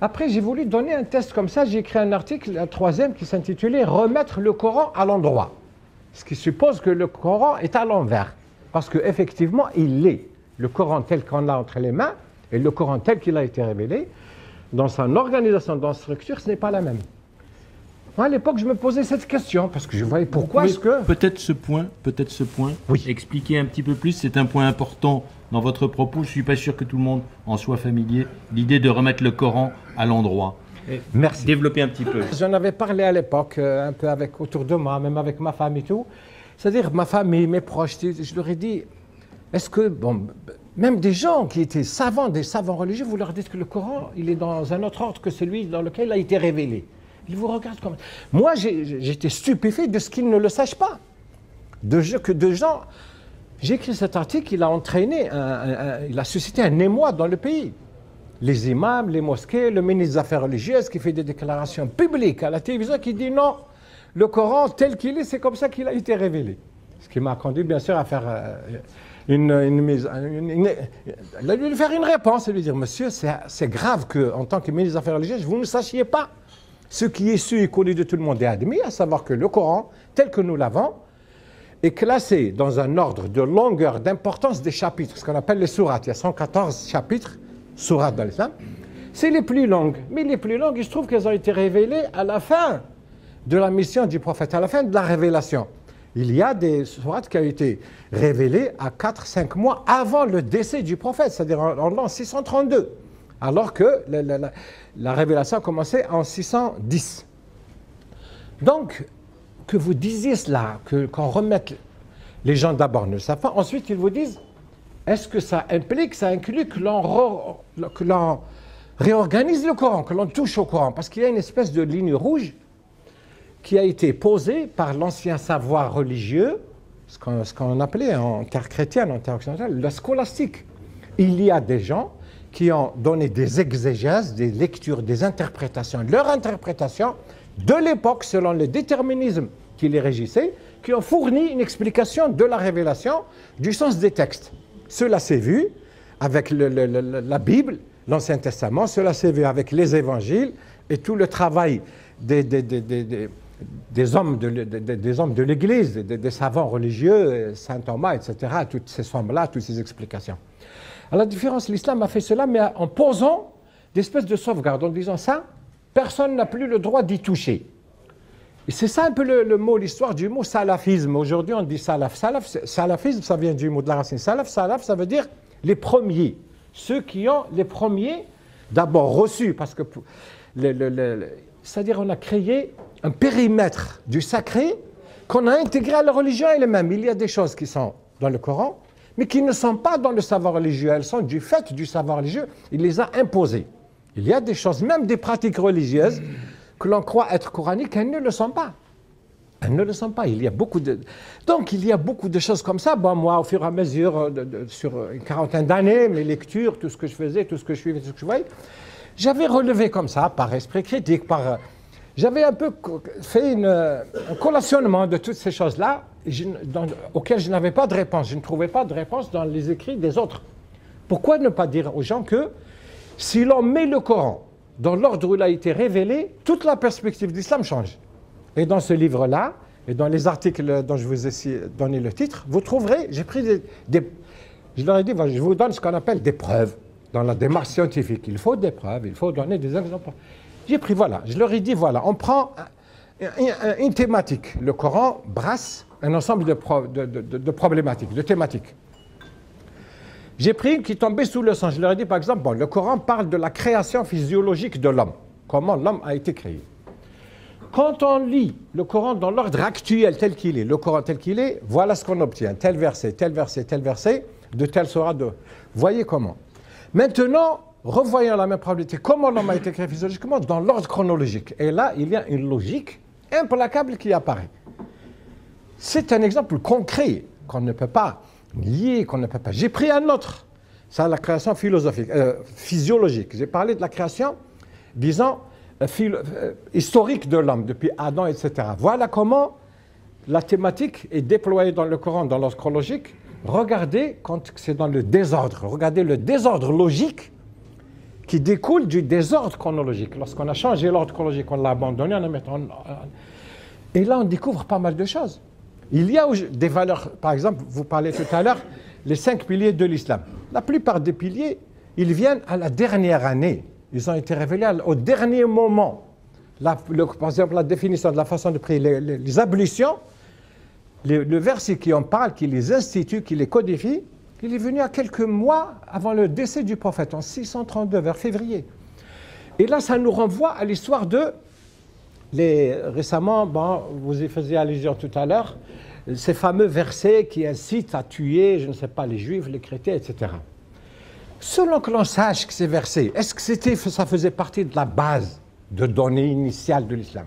Après, j'ai voulu donner un test comme ça, j'ai écrit un article, un troisième, qui s'intitulait « Remettre le Coran à l'endroit ». Ce qui suppose que le Coran est à l'envers. Parce qu'effectivement, il l'est. Le Coran tel qu'on l'a entre les mains et le Coran tel qu'il a été révélé, dans son organisation, dans sa structure, ce n'est pas la même. Moi, à l'époque, je me posais cette question, parce que je voyais pourquoi est-ce que... Peut-être ce point, oui. Expliquer un petit peu plus, c'est un point important dans votre propos. Je ne suis pas sûr que tout le monde en soit familier. L'idée de remettre le Coran à l'endroit. Merci. Développer un petit peu. J'en avais parlé à l'époque, un peu autour de moi, même avec ma femme et tout. C'est-à-dire ma famille, mes proches, je leur ai dit, est-ce que, bon, même des gens qui étaient savants, des savants religieux, vous leur dites que le Coran, il est dans un autre ordre que celui dans lequel il a été révélé. Ils vous regardent comme... Moi, j'étais stupéfait de ce qu'ils ne le sachent pas. Que de gens... J'ai écrit cet article, il a entraîné, il a suscité un émoi dans le pays. Les imams, les mosquées, le ministre des Affaires religieuses qui fait des déclarations publiques à la télévision qui dit non, le Coran tel qu'il est, c'est comme ça qu'il a été révélé. Ce qui m'a conduit bien sûr à faire lui faire une réponse et lui dire, monsieur, c'est grave qu'en tant que ministre des Affaires religieuses, vous ne sachiez pas ce qui est su et connu de tout le monde et admis, à savoir que le Coran, tel que nous l'avons, est classé dans un ordre de longueur, d'importance des chapitres, ce qu'on appelle les sourates. Il y a 114 chapitres, sourates dans l'islam. C'est les plus longues. Mais les plus longues, il se trouve qu'elles ont été révélées à la fin de la mission du prophète, à la fin de la révélation. Il y a des sourates qui ont été révélées à 4-5 mois avant le décès du prophète, c'est-à-dire en l'an 632, alors que la révélation a commencé en 610. Donc, que vous disiez cela, qu'on remette les gens d'abord ne le savent pas, ensuite ils vous disent, est-ce que ça implique, ça inclut que l'on réorganise le Coran, que l'on touche au Coran, parce qu'il y a une espèce de ligne rouge qui a été posée par l'ancien savoir religieux, ce qu'on appelait en terre chrétienne, en terre occidentale, le scolastique. Il y a des gens qui ont donné des exégèses, des lectures, des interprétations, leur interprétation de l'époque selon le déterminisme qui les régissait, qui ont fourni une explication de la révélation du sens des textes. Cela s'est vu avec la Bible, l'Ancien Testament, cela s'est vu avec les évangiles et tout le travail des hommes de l'Église, des savants religieux, Saint Thomas, etc., toutes ces sommes-là, toutes ces explications. À la différence, l'islam a fait cela, mais en posant des espèces de sauvegardes, en disant ça, personne n'a plus le droit d'y toucher. Et c'est ça un peu le mot, l'histoire du mot salafisme. Aujourd'hui, on dit salaf. Salafisme, ça vient du mot de la racine salaf. Salaf, ça veut dire les premiers. Ceux qui ont les premiers, d'abord reçus, parce que c'est-à-dire on a créé un périmètre du sacré qu'on a intégré à la religion elle-même. Il y a des choses qui sont dans le Coran, mais qui ne sont pas dans le savoir religieux. Elles sont du fait du savoir religieux. Il les a imposées. Il y a des choses, même des pratiques religieuses, que l'on croit être coraniques, elles ne le sont pas. Elles ne le sont pas. Il y a beaucoup de... Donc, il y a beaucoup de choses comme ça. Bon, moi, au fur et à mesure, sur une quarantaine d'années, mes lectures, tout ce que je faisais, tout ce que je suivais, tout ce que je voyais, j'avais relevé comme ça, par esprit critique, j'avais un peu fait un collationnement de toutes ces choses-là auxquelles je n'avais pas de réponse. Je ne trouvais pas de réponse dans les écrits des autres. Pourquoi ne pas dire aux gens que si l'on met le Coran dans l'ordre où il a été révélé, toute la perspective de l'islam change. Et dans ce livre-là, et dans les articles dont je vous ai donné le titre, vous trouverez, j'ai pris je leur ai dit, je vous donne ce qu'on appelle des preuves dans la démarche scientifique. Il faut des preuves, il faut donner des exemples. J'ai pris, voilà, je leur ai dit, voilà, on prend une thématique. Le Coran brasse un ensemble de problématiques, de thématiques. J'ai pris une qui tombait sous le sens. Je leur ai dit, par exemple, bon, le Coran parle de la création physiologique de l'homme, comment l'homme a été créé. Quand on lit le Coran dans l'ordre actuel tel qu'il est, le Coran tel qu'il est, voilà ce qu'on obtient. Tel verset, tel verset, tel verset, de telle sera de... Voyez comment. Maintenant, revoyons la même probabilité. Comment l'homme a été créé physiologiquement dans l'ordre chronologique. Et là, il y a une logique implacable qui apparaît. C'est un exemple concret qu'on ne peut pas lier, qu'on ne peut pas... J'ai pris un autre. C'est la création physiologique. J'ai parlé de la création, disons, historique de l'homme, depuis Adam, etc. Voilà comment la thématique est déployée dans le Coran, dans l'ordre chronologique. Regardez quand c'est dans le désordre. Regardez le désordre logique qui découle du désordre chronologique. Lorsqu'on a changé l'ordre chronologique, on l'a abandonné, on a mis et là, on découvre pas mal de choses. Il y a des valeurs, par exemple, vous parlez tout à l'heure, les 5 piliers de l'islam. La plupart des piliers, ils viennent à la dernière année. Ils ont été révélés au dernier moment. Par exemple, la définition de la façon de prier, les ablutions, le verset qui en parle, qui les institue, qui les codifie, il est venu à quelques mois avant le décès du prophète, en 632, vers février. Et là, ça nous renvoie à l'histoire de... Récemment, bon, vous y faisiez allusion tout à l'heure, ces fameux versets qui incitent à tuer, je ne sais pas, les juifs, les chrétiens, etc. Selon que l'on sache que ces versets, est-ce que ça faisait partie de la base de données initiales de l'islam?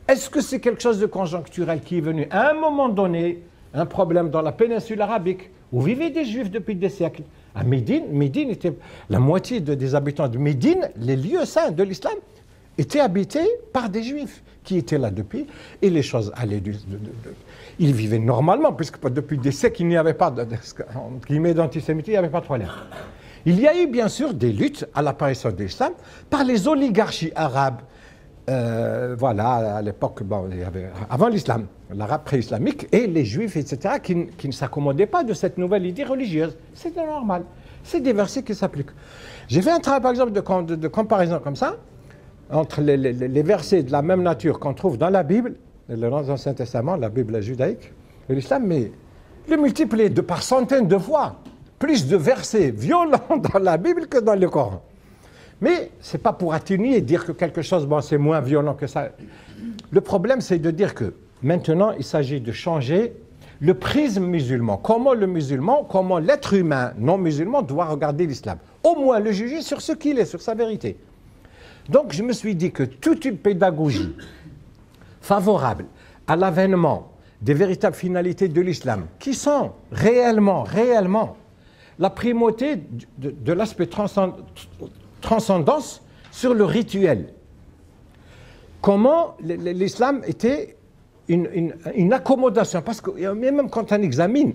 Est-ce que c'est quelque chose de conjoncturel qui est venu à un moment donné, un problème dans la péninsule arabique, où vivaient des juifs depuis des siècles? À Médine était la moitié des habitants de Médine, les lieux saints de l'islam, étaient habités par des juifs qui étaient là depuis, et les choses allaient ils vivaient normalement, puisque depuis des siècles, il n'y avait pas d'antisémitisme, il n'y avait pas de problème. Il y a eu bien sûr des luttes à l'apparition de l'islam par les oligarchies arabes, voilà, à l'époque, bon, avant l'islam, l'arabe pré-islamique, et les juifs, etc., qui ne s'accommodaient pas de cette nouvelle idée religieuse. C'était normal. C'est des versets qui s'appliquent. J'ai fait un travail, par exemple, de comparaison comme ça, entre les versets de la même nature qu'on trouve dans la Bible, l'Ancien Testament, la Bible judaïque, et l'islam, mais le multiplié par centaines de fois. Plus de versets violents dans la Bible que dans le Coran. Mais ce n'est pas pour atténuer et dire que quelque chose, bon, c'est moins violent que ça. Le problème, c'est de dire que maintenant, il s'agit de changer le prisme musulman. Comment l'être humain non musulman doit regarder l'islam. Au moins le juger sur ce qu'il est, sur sa vérité. Donc je me suis dit que toute une pédagogie favorable à l'avènement des véritables finalités de l'islam, qui sont réellement, la primauté de l'aspect transcendance sur le rituel. Comment l'islam était une accommodation, parce que même quand on examine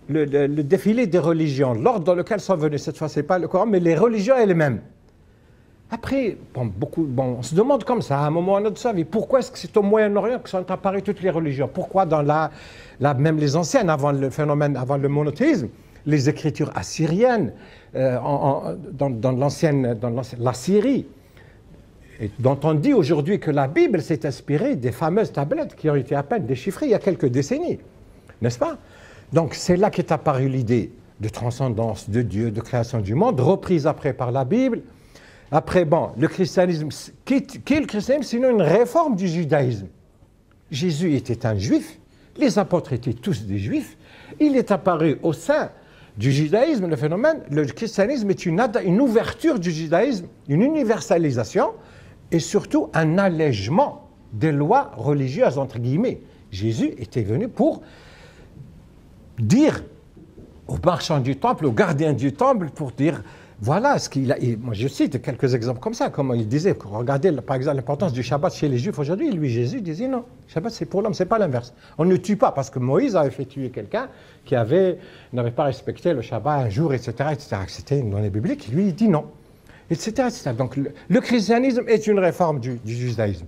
le défilé des religions, l'ordre dans lequel sont venues, cette fois c'est pas le Coran, mais les religions elles-mêmes. Après, on se demande comme ça, à un moment ou à un autre de sa vie, pourquoi est-ce que c'est au Moyen-Orient que sont apparues toutes les religions? Pourquoi dans même les anciennes, avant le phénomène, avant le monothéisme, les écritures assyriennes, dans la Syrie, et dont on dit aujourd'hui que la Bible s'est inspirée des fameuses tablettes qui ont été à peine déchiffrées il y a quelques décennies, n'est-ce pas? Donc c'est là qu'est apparue l'idée de transcendance de Dieu, de création du monde, reprise après par la Bible, Après, bon, le christianisme, qu'est le christianisme sinon une réforme du judaïsme? Jésus était un juif, les apôtres étaient tous des juifs, il est apparu au sein du judaïsme, le phénomène, le christianisme est une ouverture du judaïsme, une universalisation et surtout un allègement des lois religieuses, entre guillemets. Jésus était venu pour dire aux marchands du temple, aux gardiens du temple, pour dire, voilà ce qu'il a... Et moi, je cite quelques exemples comme ça, comme il disait, regardez par exemple l'importance du Shabbat chez les Juifs aujourd'hui. Lui, Jésus disait non, le Shabbat c'est pour l'homme, c'est pas l'inverse. On ne tue pas, parce que Moïse avait fait tuer quelqu'un qui n'avait pas respecté le Shabbat un jour, etc. etc. C'était une donnée biblique, lui il dit non, etc. etc. Donc le christianisme est une réforme du judaïsme.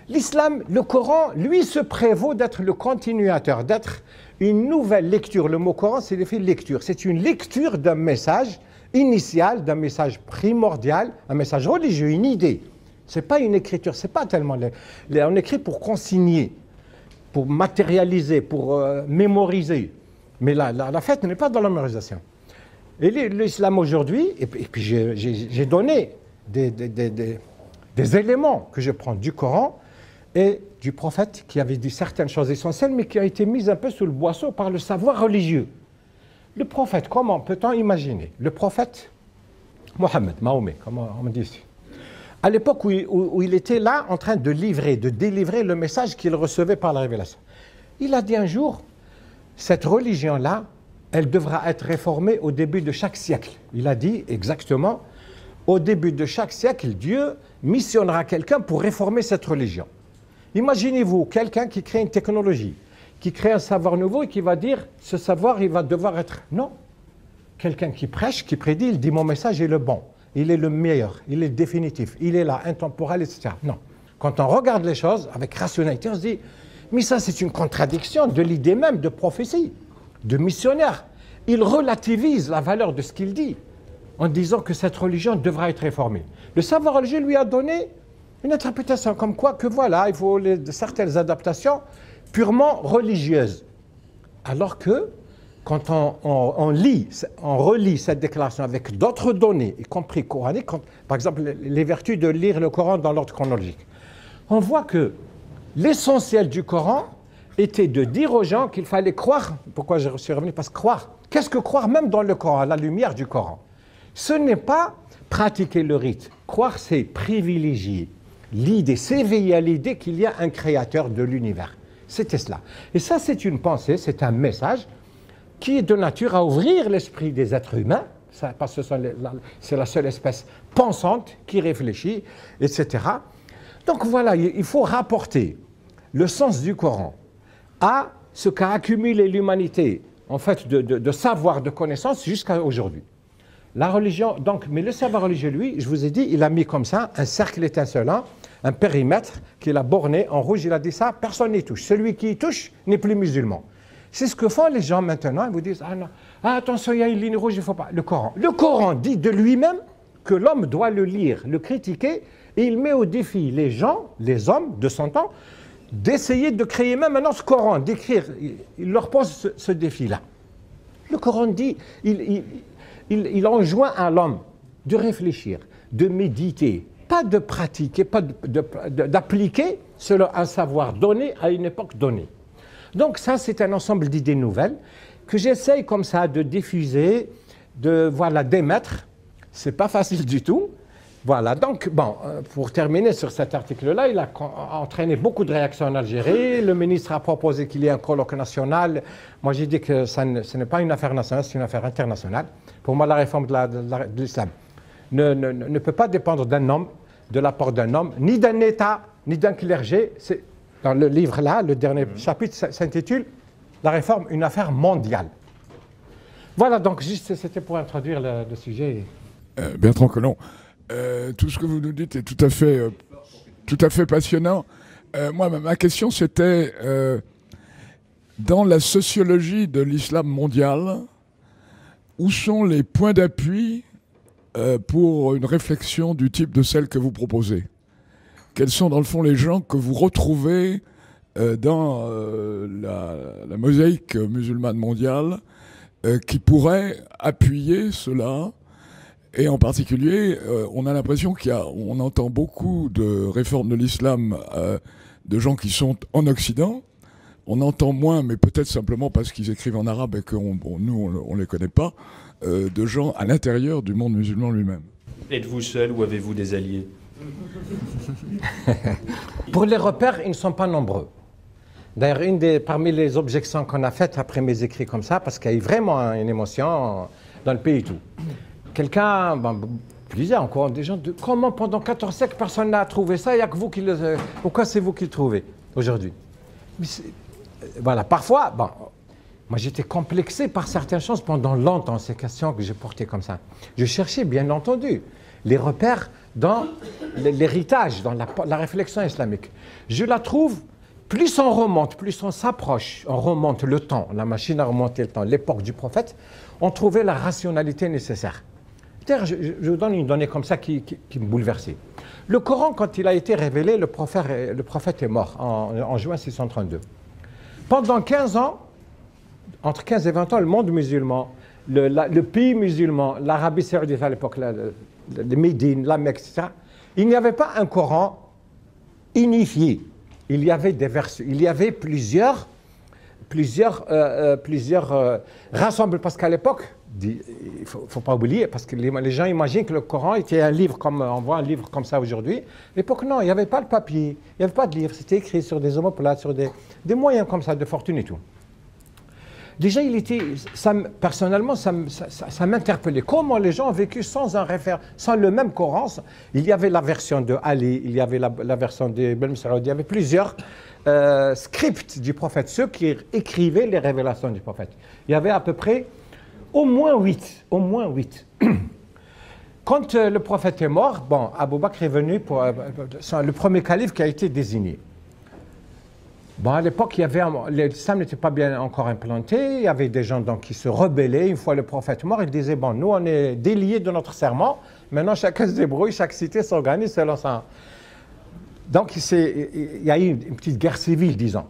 L'islam, le Coran, lui, se prévaut d'être le continuateur, d'être une nouvelle lecture. Le mot Coran, c'est l'effet lecture. C'est une lecture d'un message initial, d'un message primordial, un message religieux, une idée. Ce n'est pas une écriture, c'est pas tellement... On écrit pour consigner, pour matérialiser, pour mémoriser. Mais la fête n'est pas dans la mémorisation. Et l'islam aujourd'hui, et puis j'ai donné des éléments que je prends du Coran et du prophète qui avait dit certaines choses essentielles, mais qui a été mises un peu sous le boisseau par le savoir religieux. Le prophète, comment peut-on imaginer? Le prophète Mohammed, Mahomet, comment on dit ici, à l'époque où il était là en train de délivrer le message qu'il recevait par la révélation. Il a dit un jour, cette religion-là, elle devra être réformée au début de chaque siècle. Il a dit exactement, au début de chaque siècle, Dieu missionnera quelqu'un pour réformer cette religion. Imaginez-vous quelqu'un qui crée une technologie, qui crée un savoir nouveau et qui va dire, ce savoir, il va devoir être... Non. Quelqu'un qui prêche, qui prédit, il dit, mon message est le bon, il est le meilleur, il est définitif, il est là, intemporel, etc. Non. Quand on regarde les choses avec rationalité, on se dit, mais ça c'est une contradiction de l'idée même de prophétie, de missionnaire. Il relativise la valeur de ce qu'il dit en disant que cette religion devra être réformée. Le savoir religieux lui a donné une interprétation comme quoi que voilà, il faut certaines adaptations purement religieuses. Alors que quand on relit cette déclaration avec d'autres données, y compris coraniques, par exemple les vertus de lire le Coran dans l'ordre chronologique, on voit que l'essentiel du Coran était de dire aux gens qu'il fallait croire. Pourquoi je suis revenu? Parce que croire. Qu'est-ce que croire même dans le Coran, à la lumière du Coran? Ce n'est pas pratiquer le rite. Croire, c'est privilégier l'idée, s'éveiller à l'idée qu'il y a un créateur de l'univers. C'était cela. Et ça, c'est une pensée, c'est un message qui est de nature à ouvrir l'esprit des êtres humains, parce que c'est la seule espèce pensante qui réfléchit, etc. Donc voilà, il faut rapporter le sens du Coran à ce qu'a accumulé l'humanité, en fait, de savoir, de connaissances jusqu'à aujourd'hui. La religion, donc, mais le savoir religieux, lui, je vous ai dit, il a mis comme ça un cercle étincelant, un périmètre qu'il a borné en rouge. Il a dit ça, personne n'y touche. Celui qui y touche n'est plus musulman. C'est ce que font les gens maintenant. Ils vous disent, ah non, ah, attention, il y a une ligne rouge, il ne faut pas. Le Coran dit de lui-même que l'homme doit le lire, le critiquer, et il met au défi les gens, les hommes de son temps, d'essayer de créer même maintenant ce Coran, d'écrire. Il leur pose ce défi-là. Le Coran dit, il enjoint à l'homme de réfléchir, de méditer, pas de pratiquer, pas d'appliquer selon un savoir donné à une époque donnée. Donc ça, c'est un ensemble d'idées nouvelles que j'essaye comme ça de diffuser, d'émettre. C'est pas facile du tout. Voilà, donc, bon, pour terminer sur cet article-là, il a entraîné beaucoup de réactions en Algérie. Le ministre a proposé qu'il y ait un colloque national. Moi, j'ai dit que ce n'est pas une affaire nationale, c'est une affaire internationale. Pour moi, la réforme de l'islam ne peut pas dépendre d'un homme, de l'apport d'un homme, ni d'un État, ni d'un clergé. Dans le livre-là, le dernier chapitre s'intitule « La réforme, une affaire mondiale ». Voilà, donc, juste, c'était pour introduire le sujet. Bertrand Collomb. Tout ce que vous nous dites est tout à fait passionnant. Moi, ma question, c'était dans la sociologie de l'islam mondial, où sont les points d'appui pour une réflexion du type de celle que vous proposez? Quels sont, dans le fond, les gens que vous retrouvez dans la mosaïque musulmane mondiale qui pourraient appuyer cela? Et en particulier, on a l'impression on entend beaucoup de réformes de l'islam de gens qui sont en Occident. On entend moins, mais peut-être simplement parce qu'ils écrivent en arabe et que nous, on les connaît pas, de gens à l'intérieur du monde musulman lui-même. Êtes-vous seul ou avez-vous des alliés? Pour les repères, ils ne sont pas nombreux. D'ailleurs, parmi les objections qu'on a faites après mes écrits comme ça, parce qu'il y a eu vraiment une émotion dans le pays et tout. Quelqu'un, plusieurs encore, des gens, comment pendant 14 siècles personne n'a trouvé ça, il n'y a que vous qui le... Pourquoi c'est vous qui le trouvez aujourd'hui? Voilà, parfois, moi j'étais complexé par certaines choses pendant longtemps, ces questions que j'ai portées comme ça. Je cherchais, bien entendu, les repères dans l'héritage, dans la réflexion islamique. Je la trouve, plus on remonte, plus on s'approche, on remonte le temps, la machine a remonté le temps, l'époque du prophète, on trouvait la rationalité nécessaire. Je vous donne une donnée comme ça qui me bouleversait. Le Coran, quand il a été révélé, le prophète est mort en juin 632. Pendant 15 ans, entre 15 et 20 ans, le monde musulman, le pays musulman, l'Arabie saoudite à l'époque, le Médine, la Mecque, etc., il n'y avait pas un Coran unifié. Il y avait des versions, il y avait plusieurs rassemblements, parce qu'à l'époque, il ne faut pas oublier, parce que les gens imaginent que le Coran était un livre, comme on voit un livre comme ça aujourd'hui. À l'époque, non, il n'y avait pas le papier, il n'y avait pas de livre, c'était écrit sur des omoplates, sur des moyens comme ça de fortune et tout. Déjà, personnellement, ça m'interpellait. Comment les gens ont vécu sans le même Coran. Il y avait la version de Ali, il y avait la version de Ibn Mas'ud, il y avait plusieurs scripts du prophète, ceux qui écrivaient les révélations du prophète. Il y avait à peu près au moins 8. Quand le prophète est mort, Abou Bakr est venu pour le premier calife qui a été désigné. À l'époque, l'islam n'était pas bien encore implanté, il y avait des gens qui se rebellaient. Une fois le prophète mort, ils disaient, nous on est déliés de notre serment, maintenant chacun se débrouille, chaque cité s'organise selon ça. Donc il y a eu une petite guerre civile, disons.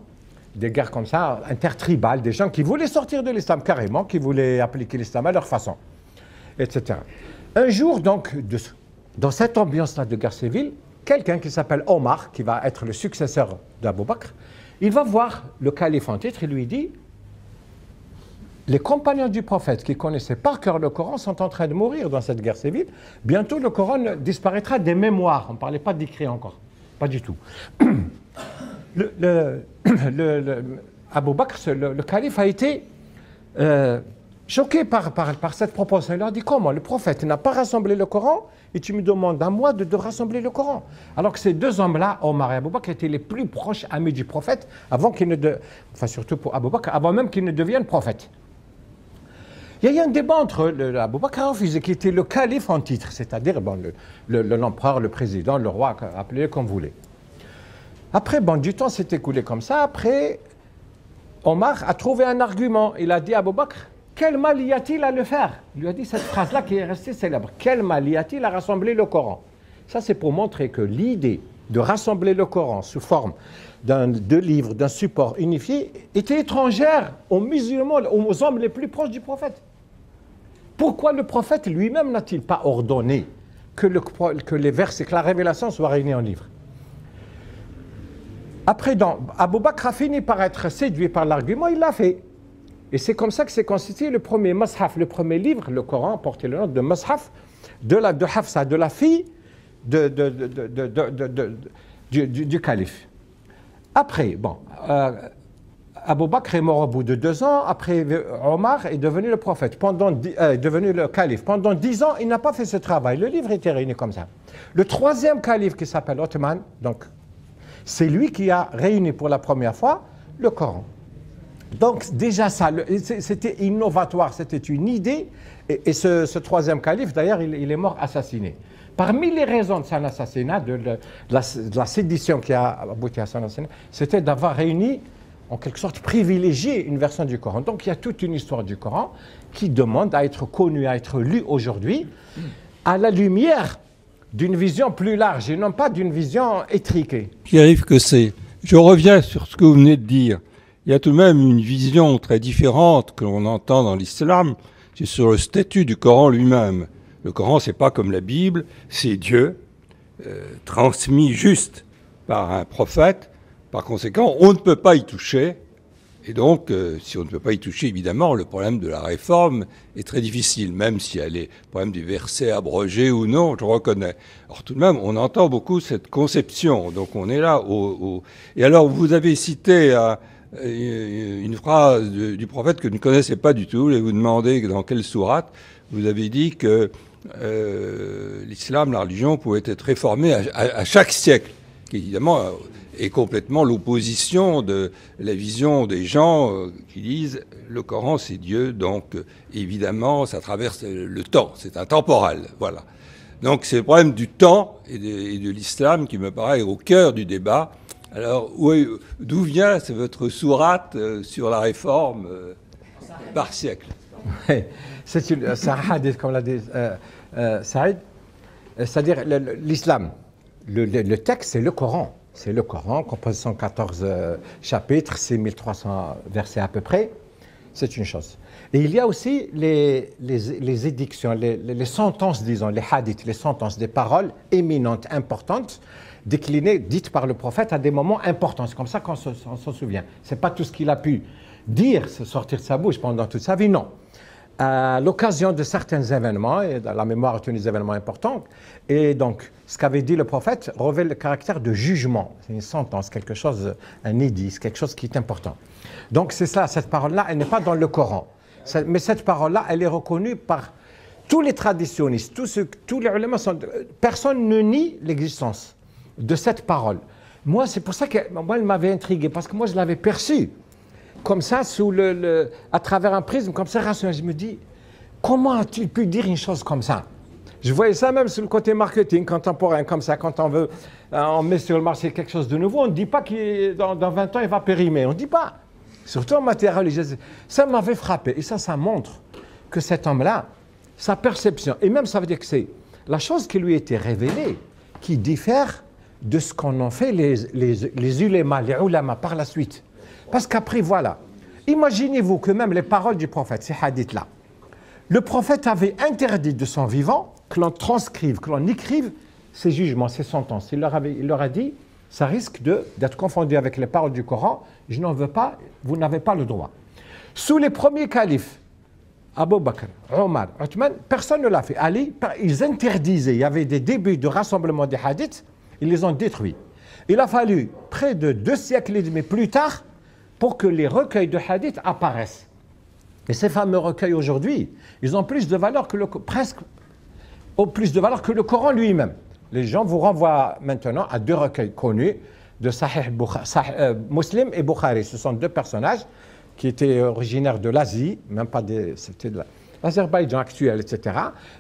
Des guerres comme ça, intertribales, des gens qui voulaient sortir de l'islam carrément, qui voulaient appliquer l'islam à leur façon, etc. Un jour, donc, dans cette ambiance-là de guerre civile, quelqu'un qui s'appelle Omar, qui va être le successeur d'Abou Bakr, il va voir le calife en titre et lui dit « Les compagnons du prophète qui connaissaient par cœur le Coran sont en train de mourir dans cette guerre civile. Bientôt, le Coran disparaîtra des mémoires. » On ne parlait pas d'écrit encore. Pas du tout. Abou Bakr, le calife, a été choqué par cette proposition. Il a dit, comment le prophète n'a pas rassemblé le Coran et tu me demandes à moi de rassembler le Coran? Alors que ces deux hommes-là, Omar et Abou Bakr, étaient les plus proches amis du prophète, surtout pour Abou Bakr, avant même qu'il ne devienne prophète. Il y a eu un débat entre Abou Bakr et refusé, qui était le calife en titre, c'est-à-dire l'empereur, le président, le roi, appelez-le comme vous voulez. Après, du temps s'est écoulé comme ça. Après, Omar a trouvé un argument. Il a dit à Abou Bakr, quel mal y a-t-il à le faire? Il lui a dit cette phrase-là qui est restée célèbre. Quel mal y a-t-il à rassembler le Coran? Ça, c'est pour montrer que l'idée de rassembler le Coran sous forme de livres, d'un support unifié, était étrangère aux musulmans, aux hommes les plus proches du prophète. Pourquoi le prophète lui-même n'a-t-il pas ordonné que les versets, que la révélation soit réunie en livre? Après, Abou Bakr a fini par être séduit par l'argument, il l'a fait. Et c'est comme ça que s'est constitué le premier Mashaf, le premier livre, le Coran, portait le nom de Mashaf, de Hafsa, de la fille du calife. Après, Abou Bakr est mort au bout de 2 ans, après Omar est devenu le prophète, devenu le calife. Pendant 10 ans, il n'a pas fait ce travail. Le livre était réuni comme ça. Le troisième calife qui s'appelle Othman, donc, c'est lui qui a réuni pour la première fois le Coran. Donc déjà ça, c'était innovatoire, c'était une idée. Et ce troisième calife, d'ailleurs, il est mort assassiné. Parmi les raisons de son assassinat, de la sédition qui a abouti à son assassinat, c'était d'avoir réuni, en quelque sorte, privilégié une version du Coran. Donc il y a toute une histoire du Coran qui demande à être connue, à être lue aujourd'hui, à la lumière d'une vision plus large et non pas d'une vision étriquée. Pierre-Yves Cossé, je reviens sur ce que vous venez de dire. Il y a tout de même une vision très différente que l'on entend dans l'islam, c'est sur le statut du Coran lui-même. Le Coran, c'est pas comme la Bible, c'est Dieu, transmis juste par un prophète. Par conséquent, on ne peut pas y toucher. Et donc, si on ne peut pas y toucher, évidemment, le problème de la réforme est très difficile, même si elle est le problème du verset abrogé ou non, je reconnais. Alors tout de même, on entend beaucoup cette conception. Donc on est là Et alors, vous avez cité une phrase du prophète que je ne connaissais pas du tout, et vous demandez dans quelle sourate. Vous avez dit que l'islam, la religion, pouvait être réformée à chaque siècle, qui évidemment est complètement l'opposition de la vision des gens qui disent le Coran c'est Dieu, donc évidemment ça traverse le temps, c'est intemporel, voilà. Donc c'est le problème du temps et de l'islam qui me paraît au cœur du débat. Alors d'où vient votre sourate sur la réforme par siècle? C'est un hadith, comme l'a dit Saïd, c'est-à-dire l'islam. Le texte, c'est le Coran. C'est le Coran, composé de 114 chapitres, 6300 versets à peu près. C'est une chose. Et il y a aussi les édictions, les sentences, disons, les hadiths, les sentences, des paroles éminentes, importantes, déclinées, dites par le prophète à des moments importants. C'est comme ça qu'on s'en souvient. Ce n'est pas tout ce qu'il a pu dire, sortir de sa bouche pendant toute sa vie, non. À l'occasion de certains événements, et la mémoire est des événements importants, et donc ce qu'avait dit le prophète revêt le caractère de jugement. C'est une sentence, quelque chose, un édit, quelque chose qui est important. Donc c'est ça, cette parole-là, elle n'est pas dans le Coran. Mais cette parole-là, elle est reconnue par tous les traditionnistes, tous les ulama. Personne ne nie l'existence de cette parole. Moi, c'est pour ça que moi, elle m'avait intrigué, parce que moi, je l'avais perçue comme ça, à travers un prisme comme ça rationnel. Je me dis, comment a-t-il pu dire une chose comme ça? Je voyais ça même sur le côté marketing contemporain, comme ça, quand on met sur le marché quelque chose de nouveau, on ne dit pas que dans 20 ans, il va périmer. On ne dit pas. Surtout en matière religieuse. Ça m'avait frappé. Et ça montre que cet homme-là, sa perception, et même ça veut dire que c'est la chose qui lui était révélée, qui diffère de ce qu'en ont fait les ulémas, les ulama par la suite. Parce qu'après, voilà, imaginez-vous que même les paroles du prophète, ces hadiths-là, le prophète avait interdit de son vivant que l'on transcrive, que l'on écrive ces jugements, ces sentences. Il leur a dit, ça risque d'être confondu avec les paroles du Coran, je n'en veux pas, vous n'avez pas le droit. Sous les premiers califes, Abu Bakr, Omar, Othman, personne ne l'a fait. Ali, ils interdisaient, il y avait des débuts de rassemblement des hadiths, ils les ont détruits. Il a fallu près de 2 siècles et demi plus tard pour que les recueils de hadiths apparaissent. Et ces fameux recueils aujourd'hui, ils ont plus de valeur que plus de valeur que le Coran lui-même. Les gens vous renvoient maintenant à 2 recueils connus de Sahih Muslim et Bukhari. Ce sont 2 personnages qui étaient originaires de l'Asie, même pas c'était de l'Azerbaïdjan actuel, etc.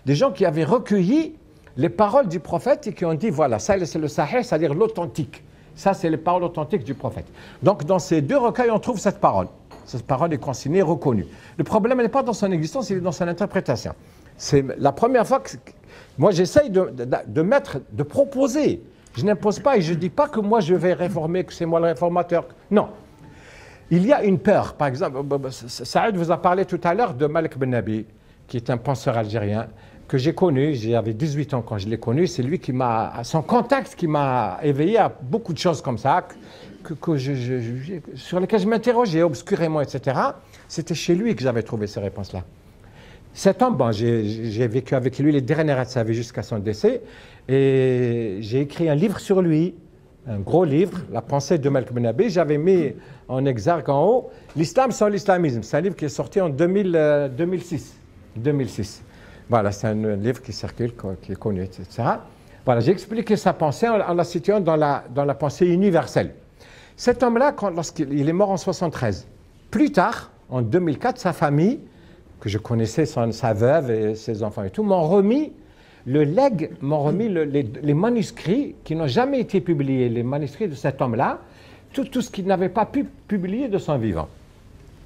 Des gens qui avaient recueilli les paroles du prophète et qui ont dit, voilà, ça c'est le Sahih, c'est-à-dire l'authentique. Ça, c'est les paroles authentiques du prophète. Donc, dans ces 2 recueils, on trouve cette parole. Cette parole est consignée, reconnue. Le problème n'est pas dans son existence, il est dans son interprétation. C'est la première fois que moi, j'essaye de proposer. Je n'impose pas et je ne dis pas que moi, je vais réformer, que c'est moi le réformateur. Non. Il y a une peur. Par exemple, Saïd vous a parlé tout à l'heure de Malik Ben Nabi, qui est un penseur algérien, que j'ai connu, j'avais 18 ans quand je l'ai connu, c'est lui qui son contact qui m'a éveillé à beaucoup de choses comme ça, sur lesquelles je m'interrogeais obscurément, etc. C'était chez lui que j'avais trouvé ces réponses-là. Cet homme, bon, j'ai vécu avec lui les dernières années de sa vie jusqu'à son décès, et j'ai écrit un livre sur lui, un gros livre, La pensée de Malik Ben Nabi. J'avais mis en exergue en haut, L'islam sans l'islamisme. C'est un livre qui est sorti en 2006. Voilà, c'est un livre qui circule, qui est connu, etc. Voilà, j'ai expliqué sa pensée en la situant dans la pensée universelle. Cet homme-là, lorsqu'il est mort en 73, plus tard, en 2004, sa famille, que je connaissais, sa veuve et ses enfants et tout, m'ont remis les manuscrits qui n'ont jamais été publiés, les manuscrits de cet homme-là, tout ce qu'il n'avait pas pu publier de son vivant.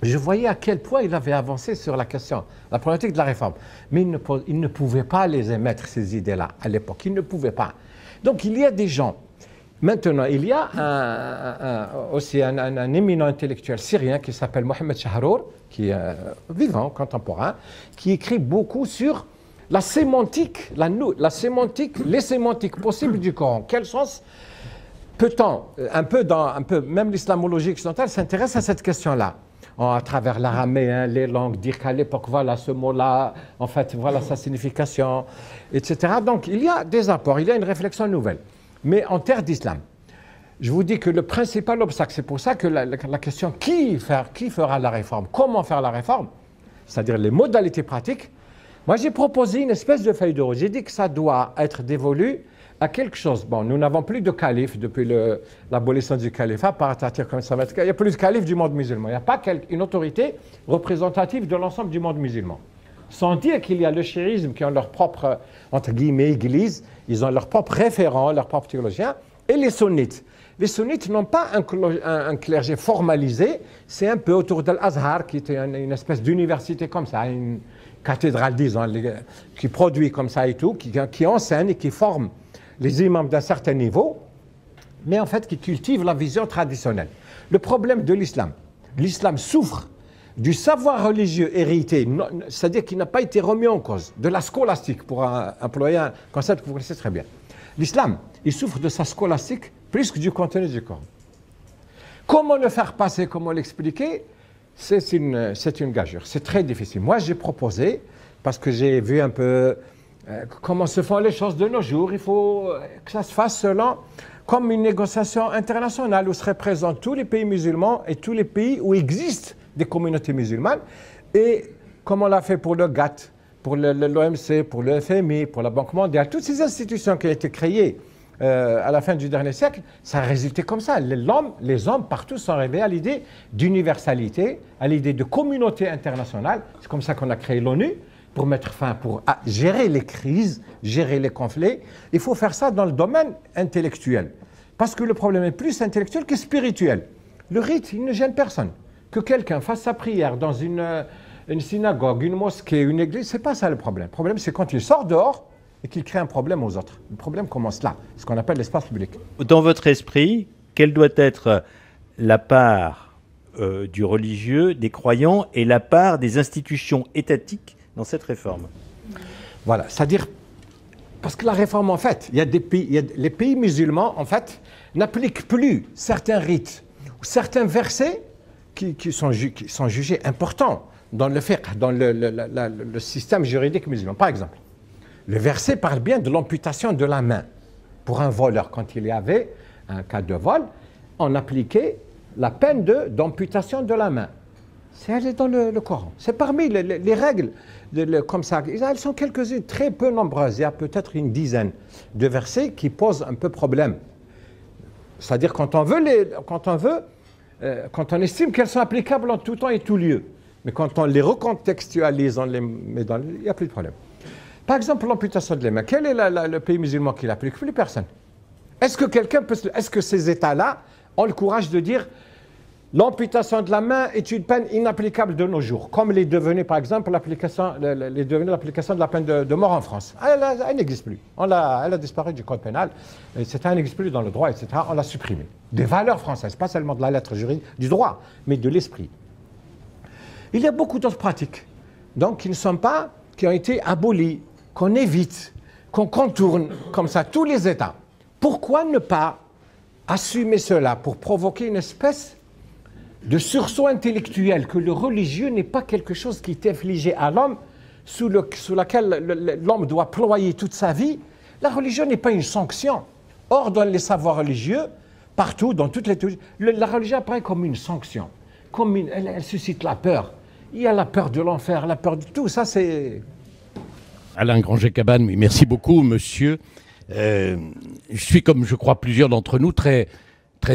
Je voyais à quel point il avait avancé sur la question, la problématique de la réforme. Mais il ne pouvait pas les émettre, ces idées-là, à l'époque. Il ne pouvait pas. Donc il y a des gens. Maintenant, il y a aussi un éminent intellectuel syrien qui s'appelle Mohamed Shahrour, qui est vivant, contemporain, qui écrit beaucoup sur la sémantique, la sémantique, les sémantiques possibles du Coran. Quel sens peut-on, même l'islamologie occidentale s'intéresse à cette question-là, à travers l'araméen, les langues, dire qu'à l'époque, voilà ce mot-là, en fait, voilà sa signification, etc. Donc, il y a des apports, il y a une réflexion nouvelle. Mais en terre d'islam, je vous dis que le principal obstacle, c'est pour ça que la question qui fera la réforme, comment faire la réforme, c'est-à-dire les modalités pratiques, moi j'ai proposé une espèce de feuille de route. J'ai dit que ça doit être dévolu à quelque chose. Bon, nous n'avons plus de calife depuis l'abolition du califat, il n'y a plus de calife du monde musulman. Il n'y a pas une autorité représentative de l'ensemble du monde musulman. Sans dire qu'il y a le chiisme qui ont leur propre, entre guillemets, église, ils ont leur propre référent, leur propre théologien, et les sunnites. Les sunnites n'ont pas un clergé formalisé, c'est un peu autour d'Al-Azhar, qui était une espèce d'université comme ça, une cathédrale, disons, qui produit comme ça et tout, qui enseigne et qui forme les imams d'un certain niveau, mais en fait qui cultive la vision traditionnelle. Le problème de l'islam souffre du savoir religieux hérité, c'est-à-dire qui n'a pas été remis en cause, de la scolastique, pour employer un concept que vous connaissez très bien. L'islam, il souffre de sa scolastique plus que du contenu du Coran. Comment le faire passer, comment l'expliquer, c'est une gageure, c'est très difficile. Moi, j'ai proposé, parce que j'ai vu un peu comment se font les choses de nos jours, il faut que ça se fasse selon, comme une négociation internationale où seraient présents tous les pays musulmans et tous les pays où existent des communautés musulmanes, et comme on l'a fait pour le GATT, pour l'OMC, pour le FMI, pour la Banque mondiale, toutes ces institutions qui ont été créées à la fin du dernier siècle, ça a résulté comme ça. Les hommes partout sont arrivés à l'idée d'universalité, à l'idée de communauté internationale. C'est comme ça qu'on a créé l'ONU, pour mettre fin, pour gérer les crises, gérer les conflits. Il faut faire ça dans le domaine intellectuel. Parce que le problème est plus intellectuel que spirituel. Le rite, il ne gêne personne. Que quelqu'un fasse sa prière dans une synagogue, une mosquée, une église, c'est pas ça le problème. Le problème, c'est quand il sort dehors et qu'il crée un problème aux autres. Le problème commence là, ce qu'on appelle l'espace public. Dans votre esprit, quelle doit être la part du religieux, des croyants, et la part des institutions étatiques dans cette réforme? Voilà, c'est-à-dire, parce que la réforme, en fait, les pays musulmans, en fait, n'appliquent plus certains rites ou certains versets qui sont jugés importants dans le fiqh, dans le système juridique musulman. Par exemple, le verset parle bien de l'amputation de la main. Pour un voleur, quand il y avait un cas de vol, on appliquait la peine d'amputation de la main. Elle est dans le Coran. C'est parmi les règles comme ça. Elles sont quelques-unes, très peu nombreuses. Il y a peut-être une dizaine de versets qui posent un peu problème. C'est-à-dire quand on estime qu'elles sont applicables en tout temps et tout lieu. Mais quand on les recontextualise, il n'y a plus de problème. Par exemple, l'amputation de la main. Quel est le pays musulman qui l'applique? Plus personne. Est-ce que ces États-là ont le courage de dire l'amputation de la main est une peine inapplicable de nos jours, comme l'est devenue, par exemple, l'application de la peine de mort en France. Elle n'existe plus. Elle a disparu du code pénal, etc. Elle n'existe plus dans le droit, etc. On l'a supprimée. Des valeurs françaises, pas seulement de la lettre juridique, du droit, mais de l'esprit. Il y a beaucoup d'autres pratiques, donc qui ont été abolies, qu'on évite, qu'on contourne, comme ça, tous les États. Pourquoi ne pas assumer cela pour provoquer une espèce de sursaut intellectuel, que le religieux n'est pas quelque chose qui est infligé à l'homme, sous laquelle l'homme doit ployer toute sa vie. La religion n'est pas une sanction. Or, dans les savoirs religieux, partout, dans toutes les... La religion apparaît comme une sanction. Elle suscite la peur. Il y a la peur de l'enfer, la peur de tout. Ça, c'est... Alain Granger-Cabane, merci beaucoup, monsieur. Je suis, comme je crois plusieurs d'entre nous, très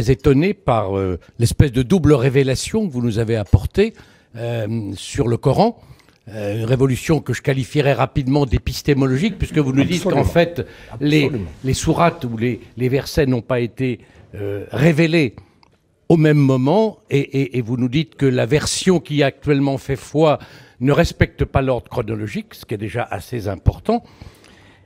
étonné par l'espèce de double révélation que vous nous avez apportée sur le Coran. Une révolution que je qualifierais rapidement d'épistémologique, puisque vous nous dites qu'en fait, les sourates ou les versets n'ont pas été révélés au même moment, et vous nous dites que la version qui actuellement fait foi ne respecte pas l'ordre chronologique, ce qui est déjà assez important.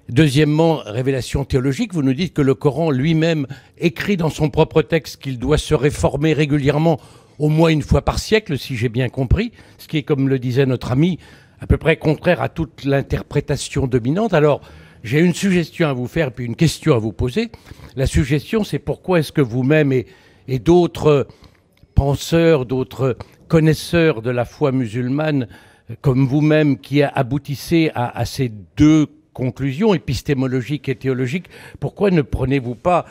Deuxièmement, révélation théologique, vous nous dites que le Coran lui-même écrit dans son propre texte qu'il doit se réformer régulièrement, au moins une fois par siècle, si j'ai bien compris, ce qui est, comme le disait notre ami, à peu près contraire à toute l'interprétation dominante. Alors, j'ai une suggestion à vous faire, puis une question à vous poser. La suggestion, c'est pourquoi est-ce que vous-même et d'autres penseurs, d'autres connaisseurs de la foi musulmane, comme vous-même, qui aboutissez à ces deux conclusions épistémologiques et théologiques, pourquoi ne prenez-vous pas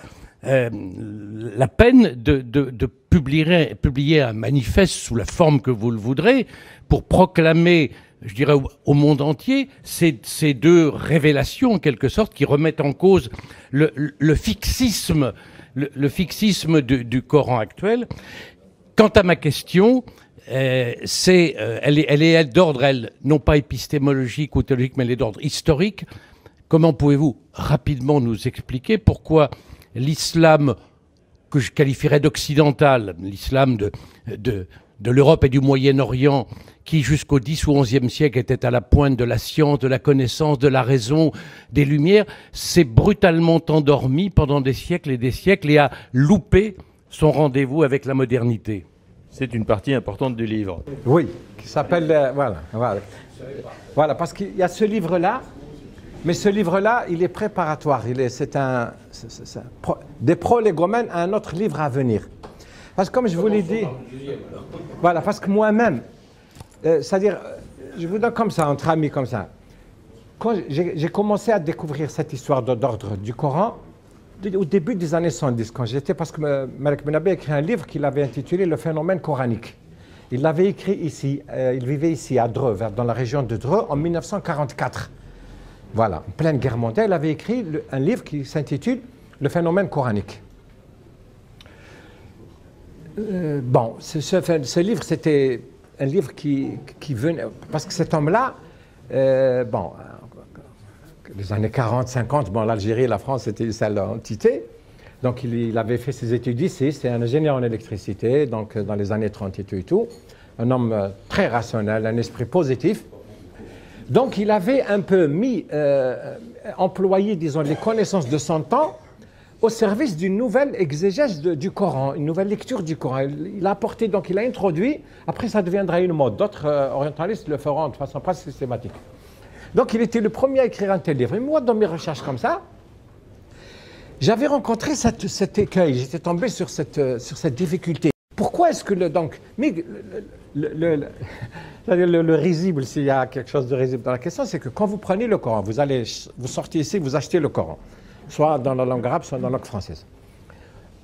la peine de publier un manifeste sous la forme que vous le voudrez pour proclamer, je dirais, au monde entier ces deux révélations, en quelque sorte, qui remettent en cause le fixisme du Coran actuel. Quant à ma question, elle est d'ordre, non pas épistémologique ou théologique, mais elle est d'ordre historique. Comment pouvez-vous rapidement nous expliquer pourquoi l'islam, que je qualifierais d'occidental, l'islam de l'Europe et du Moyen-Orient, qui jusqu'au X ou XIe siècle était à la pointe de la science, de la connaissance, de la raison, des Lumières, s'est brutalement endormi pendant des siècles et a loupé son rendez-vous avec la modernité? C'est une partie importante du livre. Oui, qui s'appelle... Voilà, parce qu'il y a ce livre-là, mais ce livre-là, il est préparatoire. C'est des prolégomènes à un autre livre à venir. Parce que comme je vous l'ai dit... Voilà, parce que moi-même, c'est-à-dire, je vous donne comme ça, entre amis comme ça. Quand j'ai commencé à découvrir cette histoire d'ordre du Coran, au début des années 70, quand j'étais, parce que Malek Benabi a écrit un livre qu'il avait intitulé Le phénomène coranique. Il l'avait écrit ici, il vivait ici à Dreux, dans la région de Dreux, en 1944. Voilà, en pleine guerre mondiale, il avait écrit un livre qui s'intitule Le phénomène coranique. Ce livre, c'était un livre qui venait, parce que cet homme-là, les années 40, 50, l'Algérie et la France, c'était une seule entité. Donc, il avait fait ses études ici. C'est un ingénieur en électricité, donc dans les années 30 et tout. Un homme très rationnel, un esprit positif. Donc, il avait un peu employé, disons, les connaissances de son temps au service d'une nouvelle exégèse du Coran, une nouvelle lecture du Coran. Il a apporté, donc il a introduit. Après, ça deviendra une mode. D'autres orientalistes le feront de façon pas systématique. Donc, il était le premier à écrire un tel livre. Et moi, dans mes recherches comme ça, j'avais rencontré cet écueil. J'étais tombé sur cette difficulté. Pourquoi est-ce que le risible, s'il y a quelque chose de risible dans la question, c'est que quand vous prenez le Coran, vous sortez ici, vous achetez le Coran, soit dans la langue arabe, soit dans la langue française.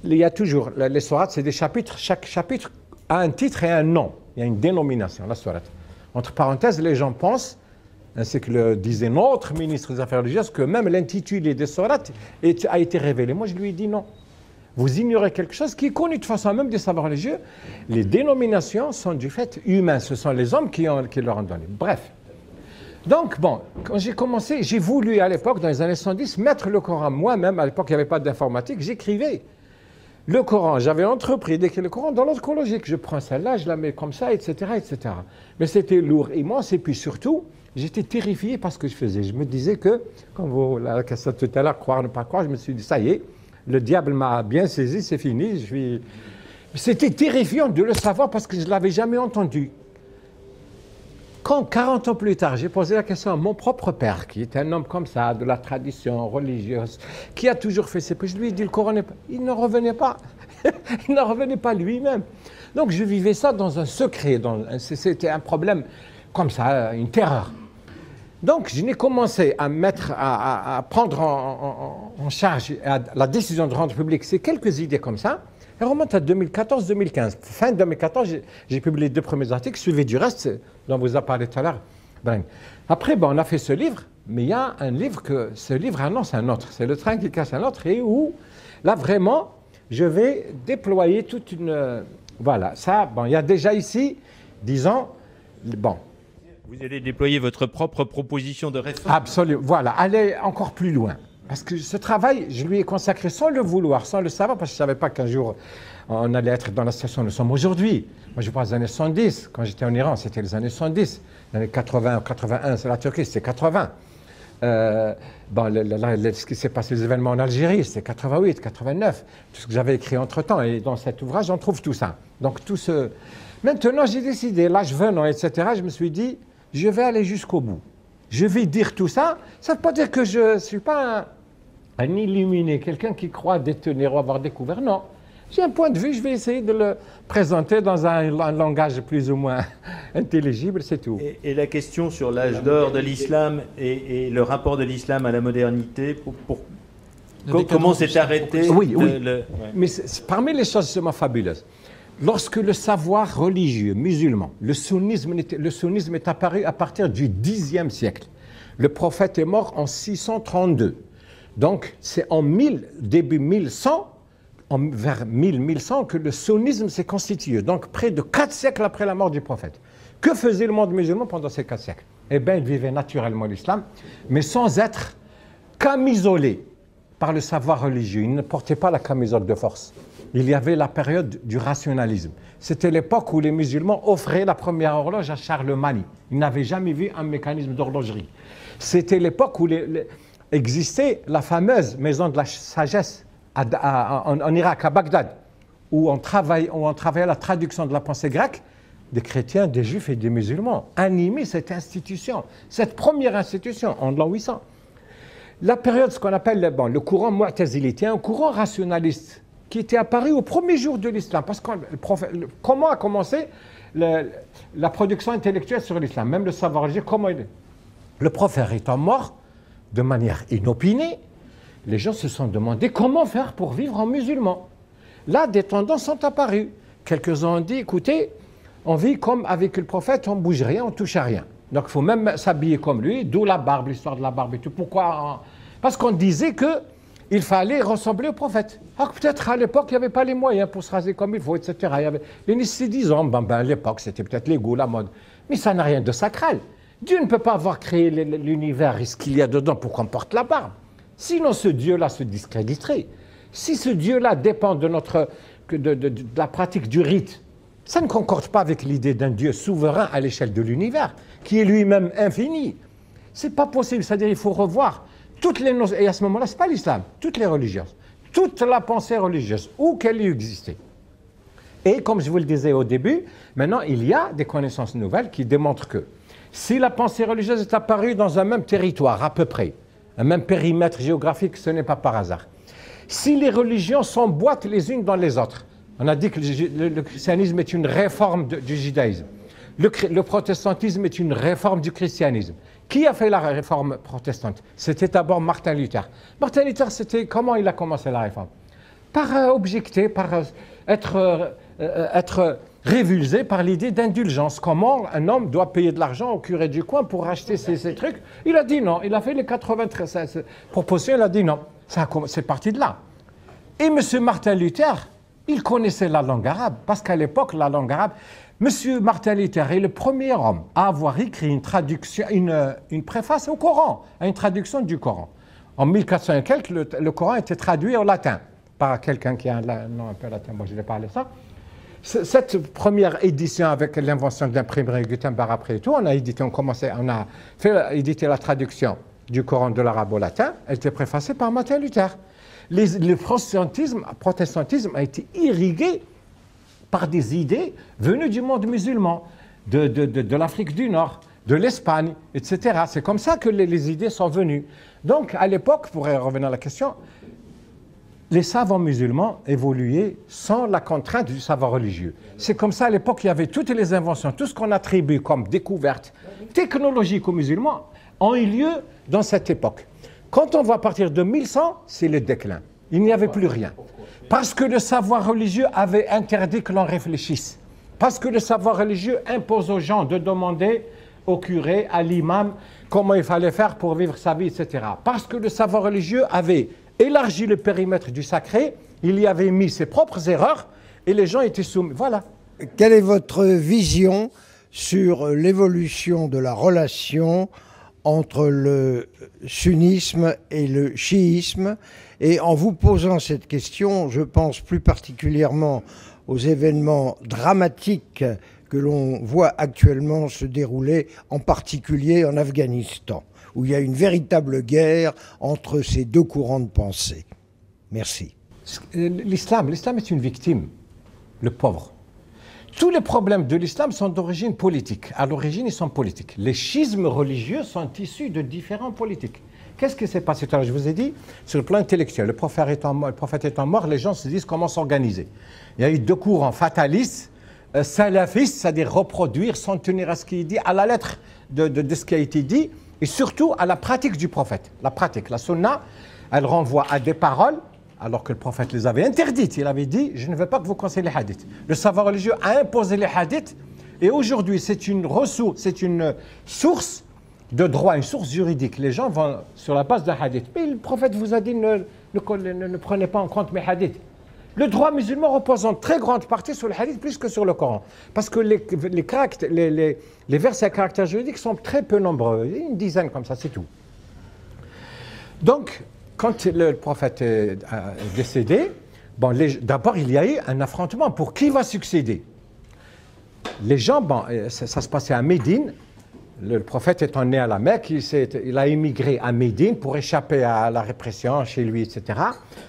Il y a toujours, les sourates, c'est des chapitres. Chaque chapitre a un titre et un nom. Il y a une dénomination, la sourate. Entre parenthèses, les gens pensent, ainsi que le disait notre ministre des Affaires religieuses, que même l'intitulé des sourates a été révélé. Moi, je lui ai dit non. Vous ignorez quelque chose qui est connu de façon même des savoirs religieux. Les dénominations sont du fait humain. Ce sont les hommes qui leur ont donné. Bref. Donc, quand j'ai commencé, j'ai voulu à l'époque, dans les années 70, mettre le Coran. Moi-même, à l'époque, il n'y avait pas d'informatique, j'écrivais le Coran. J'avais entrepris d'écrire le Coran dans l'ordre chronologique. Je prends celle-là, je la mets comme ça, etc., etc. Mais c'était lourd, immense, et puis surtout, j'étais terrifié par ce que je faisais. Je me disais que, comme la question tout à l'heure, croire, ne pas croire, je me suis dit, ça y est, le diable m'a bien saisi, c'est fini. C'était terrifiant de le savoir parce que je ne l'avais jamais entendu. Quand, 40 ans plus tard, j'ai posé la question à mon propre père, qui est un homme comme ça, de la tradition religieuse, qui a toujours fait ses péchés, je lui ai dit, le Coran n'est pas... Il ne revenait pas. Il ne revenait pas lui-même. Donc je vivais ça dans un secret. C'était un problème comme ça, une terreur. Donc, je n'ai commencé à prendre en charge la décision de rendre public ces quelques idées comme ça. Elle remonte à 2014-2015. Fin 2014, j'ai publié les 2 premiers articles, suivi du reste, dont vous avez parlé tout à l'heure. Après, on a fait ce livre, mais il y a un livre ce livre annonce un autre. C'est Le train qui casse un autre, et où, là, vraiment, je vais déployer toute une... Voilà, ça, il y a déjà ici, disons, Vous allez déployer votre propre proposition de réforme. Absolument. Voilà, aller encore plus loin. Parce que ce travail, je lui ai consacré sans le vouloir, sans le savoir, parce que je ne savais pas qu'un jour on allait être dans la situation où nous sommes aujourd'hui. Moi, je parle des années 70. Quand j'étais en Iran, c'était les années 70. Les années 80, 81, c'est la Turquie, c'était 80. ce qui s'est passé, les événements en Algérie, c'était 88, 89, tout ce que j'avais écrit entre-temps. Et dans cet ouvrage, on trouve tout ça. Donc tout ce... Maintenant, j'ai décidé, l'âge venant, etc., je me suis dit, je vais aller jusqu'au bout. Je vais dire tout ça. Ça ne veut pas dire que je ne suis pas un illuminé, quelqu'un qui croit détenir ou avoir découvert. Non. J'ai un point de vue, je vais essayer de le présenter dans un langage plus ou moins intelligible, c'est tout. Et la question sur l'âge d'or de l'islam et le rapport de l'islam à la modernité, comment c'est arrêté Oui. Mais parmi les choses fabuleuses, lorsque le savoir religieux musulman, le sunnisme est apparu à partir du Xe siècle. Le prophète est mort en 632. Donc c'est en début 1100, vers 1100 que le sunnisme s'est constitué. Donc près de 4 siècles après la mort du prophète. Que faisait le monde musulman pendant ces 4 siècles? Eh bien, il vivait naturellement l'islam, mais sans être camisolé par le savoir religieux. Il ne portait pas la camisole de force. Il y avait la période du rationalisme. C'était l'époque où les musulmans offraient la première horloge à Charlemagne. Ils n'avaient jamais vu un mécanisme d'horlogerie. C'était l'époque où existait la fameuse maison de la sagesse en Irak, à Bagdad, où on travaillait la traduction de la pensée grecque des chrétiens, des juifs et des musulmans, animer cette institution, cette première institution en l'an 800. La période, ce qu'on appelle le courant mu'tazilite, un courant rationaliste qui était apparu au premier jour de l'islam. Parce que comment a commencé la production intellectuelle sur l'islam, même le savoir religieux, comment il est. Le prophète étant mort de manière inopinée, les gens se sont demandé comment faire pour vivre en musulman. Là, des tendances sont apparues. Quelques-uns ont dit, écoutez, on vit comme avec le prophète, on ne bouge rien, on ne touche à rien. Donc il faut même s'habiller comme lui, d'où la barbe, l'histoire de la barbe et tout. Pourquoi? Parce qu'on disait qu'il fallait ressembler au prophète. Alors peut-être à l'époque, il n'y avait pas les moyens pour se raser comme il faut, etc. Il y avait les nécessités, à l'époque, c'était peut-être les goûts, la mode. Mais ça n'a rien de sacral. Dieu ne peut pas avoir créé l'univers et ce qu'il y a dedans pour qu'on porte la barbe. Sinon, ce Dieu-là se discréditerait. Si ce Dieu-là dépend de la pratique du rite, ça ne concorde pas avec l'idée d'un Dieu souverain à l'échelle de l'univers, qui est lui-même infini. C'est pas possible. C'est-à-dire qu'il faut revoir toutes les notions. Et à ce moment-là, ce n'est pas l'islam, toutes les religieuses, toute la pensée religieuse, où qu'elle ait existé. Et comme je vous le disais au début, maintenant, il y a des connaissances nouvelles qui démontrent que si la pensée religieuse est apparue dans un même territoire, à peu près, un même périmètre géographique, ce n'est pas par hasard. Si les religions s'emboîtent les unes dans les autres, on a dit que le christianisme est une réforme du judaïsme. Le protestantisme est une réforme du christianisme. Qui a fait la réforme protestante? C'était d'abord Martin Luther. Martin Luther, comment il a commencé la réforme? Par objecter, par être révulsé par l'idée d'indulgence. Comment un homme doit payer de l'argent au curé du coin pour acheter ces trucs? Il a dit non. Il a fait les 93 propositions, il a dit non. C'est parti de là. Et M. Martin Luther, il connaissait la langue arabe, parce qu'à l'époque, la langue arabe, M. Martin Luther est le premier homme à avoir écrit une traduction, une préface au Coran, à une traduction du Coran. En 1400 et quelques, le Coran était traduit en latin par quelqu'un qui a un nom un peu latin, moi je vais parler ça. Cette première édition avec l'invention de l'imprimerie Gutenberg après et tout, on a fait éditer la traduction du Coran de l'arabe au latin, elle était préfacée par Martin Luther. Le protestantisme a été irrigué par des idées venues du monde musulman, de l'Afrique du Nord, de l'Espagne, etc. C'est comme ça que les idées sont venues. Donc, à l'époque, pour revenir à la question, les savants musulmans évoluaient sans la contrainte du savoir religieux. C'est comme ça, à l'époque, il y avait toutes les inventions, tout ce qu'on attribue comme découverte technologique aux musulmans, ont eu lieu dans cette époque. Quand on voit à partir de 1100, c'est le déclin. Il n'y avait plus rien. Parce que le savoir religieux avait interdit que l'on réfléchisse. Parce que le savoir religieux impose aux gens de demander au curé, à l'imam, comment il fallait faire pour vivre sa vie, etc. Parce que le savoir religieux avait élargi le périmètre du sacré, il y avait mis ses propres erreurs, et les gens étaient soumis. Voilà. Quelle est votre vision sur l'évolution de la relation entre le sunnisme et le chiisme? Et en vous posant cette question, je pense plus particulièrement aux événements dramatiques que l'on voit actuellement se dérouler, en particulier en Afghanistan, où il y a une véritable guerre entre ces deux courants de pensée. Merci. L'islam est une victime, le pauvre. Tous les problèmes de l'islam sont d'origine politique. À l'origine, ils sont politiques. Les schismes religieux sont issus de différents politiques. Qu'est-ce qui s'est passé tout à l'heure? Je vous ai dit, sur le plan intellectuel, le prophète étant mort, les gens se disent comment s'organiser. Il y a eu deux courants fatalistes, salafistes, c'est-à-dire reproduire sans tenir à ce qui est dit, à la lettre de ce qui a été dit, et surtout à la pratique du prophète. La pratique, la sunna, elle renvoie à des paroles, alors que le prophète les avait interdites. Il avait dit, je ne veux pas que vous conseillez les hadiths. Le savoir religieux a imposé les hadiths, et aujourd'hui c'est une ressource, c'est une source de droit, une source juridique. Les gens vont sur la base d'un hadith. Mais le prophète vous a dit, ne prenez pas en compte mes hadiths. Le droit musulman repose en très grande partie sur le hadith plus que sur le Coran. Parce que les versets à caractère juridique sont très peu nombreux. Il y a une dizaine comme ça, c'est tout. Donc, quand le prophète est décédé, bon, d'abord il y a eu un affrontement pour qui va succéder. Les gens, bon, ça se passait à Médine. Le prophète étant né à la Mecque, il a émigré à Médine pour échapper à la répression chez lui, etc.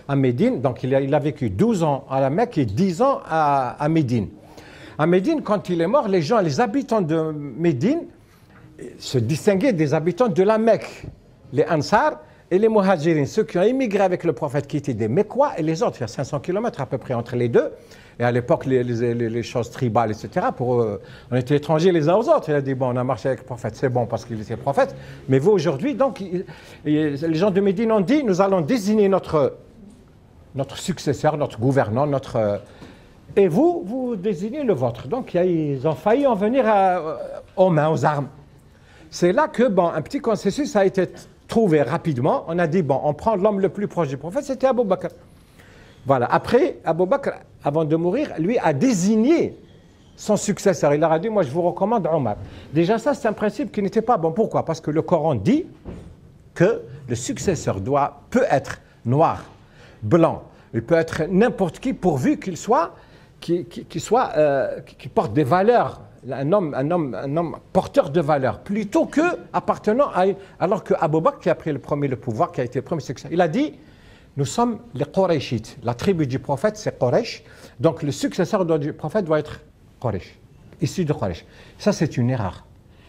À Médine, donc il a vécu 12 ans à la Mecque et 10 ans à Médine. À Médine, quand il est mort, les habitants de Médine se distinguaient des habitants de la Mecque. Les Ansar et les Muhajirin, ceux qui ont émigré avec le prophète, qui étaient des Mecquois, et les autres, il y a 500 km à peu près entre les deux. Et à l'époque, les choses tribales, etc., on était étrangers les uns aux autres. Il a dit, bon, on a marché avec le prophète, c'est bon parce qu'il était prophète. Mais vous, aujourd'hui, donc, les gens de Médine ont dit, nous allons désigner notre successeur, notre gouvernant, et vous désignez le vôtre. Donc, ils ont failli en venir aux mains, aux armes. C'est là que, bon, un petit consensus a été trouvé rapidement. On a dit, bon, on prend l'homme le plus proche du prophète, c'était Abou Bakr. Voilà. Après, Abou Bakr, avant de mourir, lui a désigné son successeur. Il leur a dit, moi je vous recommande Omar. Déjà ça, c'est un principe qui n'était pas bon. Pourquoi? Parce que le Coran dit que le successeur peut être noir, blanc, il peut être n'importe qui pourvu qu'il porte des valeurs. Un homme porteur de valeurs, plutôt que appartenant à... Alors que Abou Bakr, qui a pris le pouvoir, qui a été le premier successeur, il a dit, nous sommes les Qurayshites. La tribu du prophète, c'est Quraysh. Donc le successeur du prophète doit être Quraysh, issu de Quraysh. Ça, c'est une erreur.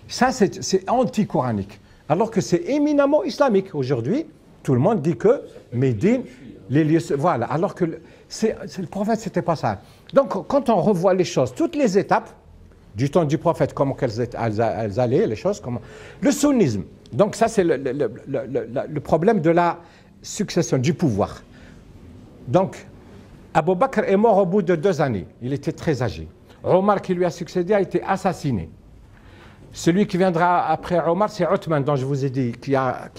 Ça, c'est anti-coranique. Alors que c'est éminemment islamique. Aujourd'hui, tout le monde dit que Médine, les lieux... Voilà. Alors que le prophète, c'était pas ça. Donc, quand on revoit les choses, toutes les étapes, du temps du prophète, comment elles allaient, les choses, comment... Le sunnisme. Donc ça, c'est le problème de la succession, du pouvoir. Donc, Abou Bakr est mort au bout de 2 années. Il était très âgé. Omar, qui lui a succédé, a été assassiné. Celui qui viendra après Omar, c'est Uthman, dont je vous ai dit, qui a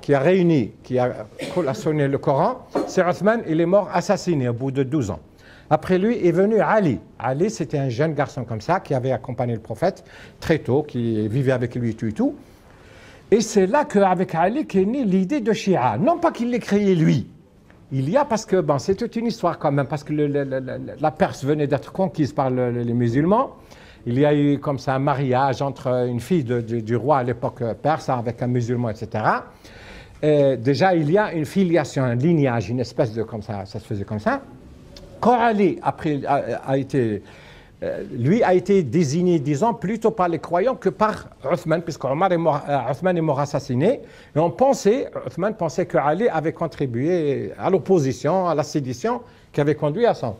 réuni, qui a collationné le Coran. C'est Uthman, il est mort assassiné au bout de 12 ans. Après lui est venu Ali. Ali, c'était un jeune garçon comme ça, qui avait accompagné le prophète très tôt, qui vivait avec lui et tout. Et c'est là qu'avec Ali qu'est née l'idée de Shia. Non pas qu'il l'ait créé lui. Il y a, parce que, bon, c'est toute une histoire quand même, parce que la Perse venait d'être conquise par les musulmans. Il y a eu comme ça un mariage entre une fille du roi à l'époque perse avec un musulman, etc. Et déjà, il y a une filiation, un lignage, une espèce de comme ça se faisait comme ça. Quand Ali a été désigné, disons, plutôt par les croyants que par Uthman, puisque Uthman est mort assassiné. Et Uthman pensait que Ali avait contribué à l'opposition, à la sédition, qui avait conduit à ça.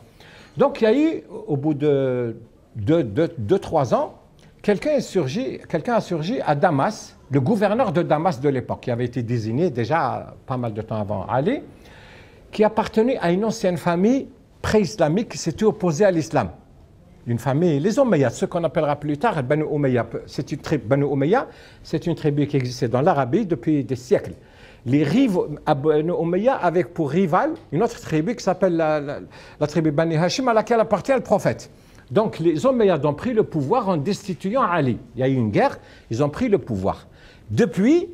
Donc il y a eu, au bout de 2-3 ans, quelqu'un a surgi à Damas, le gouverneur de Damas de l'époque, qui avait été désigné déjà pas mal de temps avant Ali, qui appartenait à une ancienne famille pré-islamique qui s'était opposée à l'islam. Une famille, les Omeyyades, ce qu'on appellera plus tard Banu Umayya. Banu Umayya, c'est une tribu qui existait dans l'Arabie depuis des siècles. Les rives à Banu Umayya avec pour rival une autre tribu qui s'appelle la tribu Bani Hashim, à laquelle appartient le prophète. Donc les Omeyyades ont pris le pouvoir en destituant Ali. Il y a eu une guerre, ils ont pris le pouvoir. Depuis,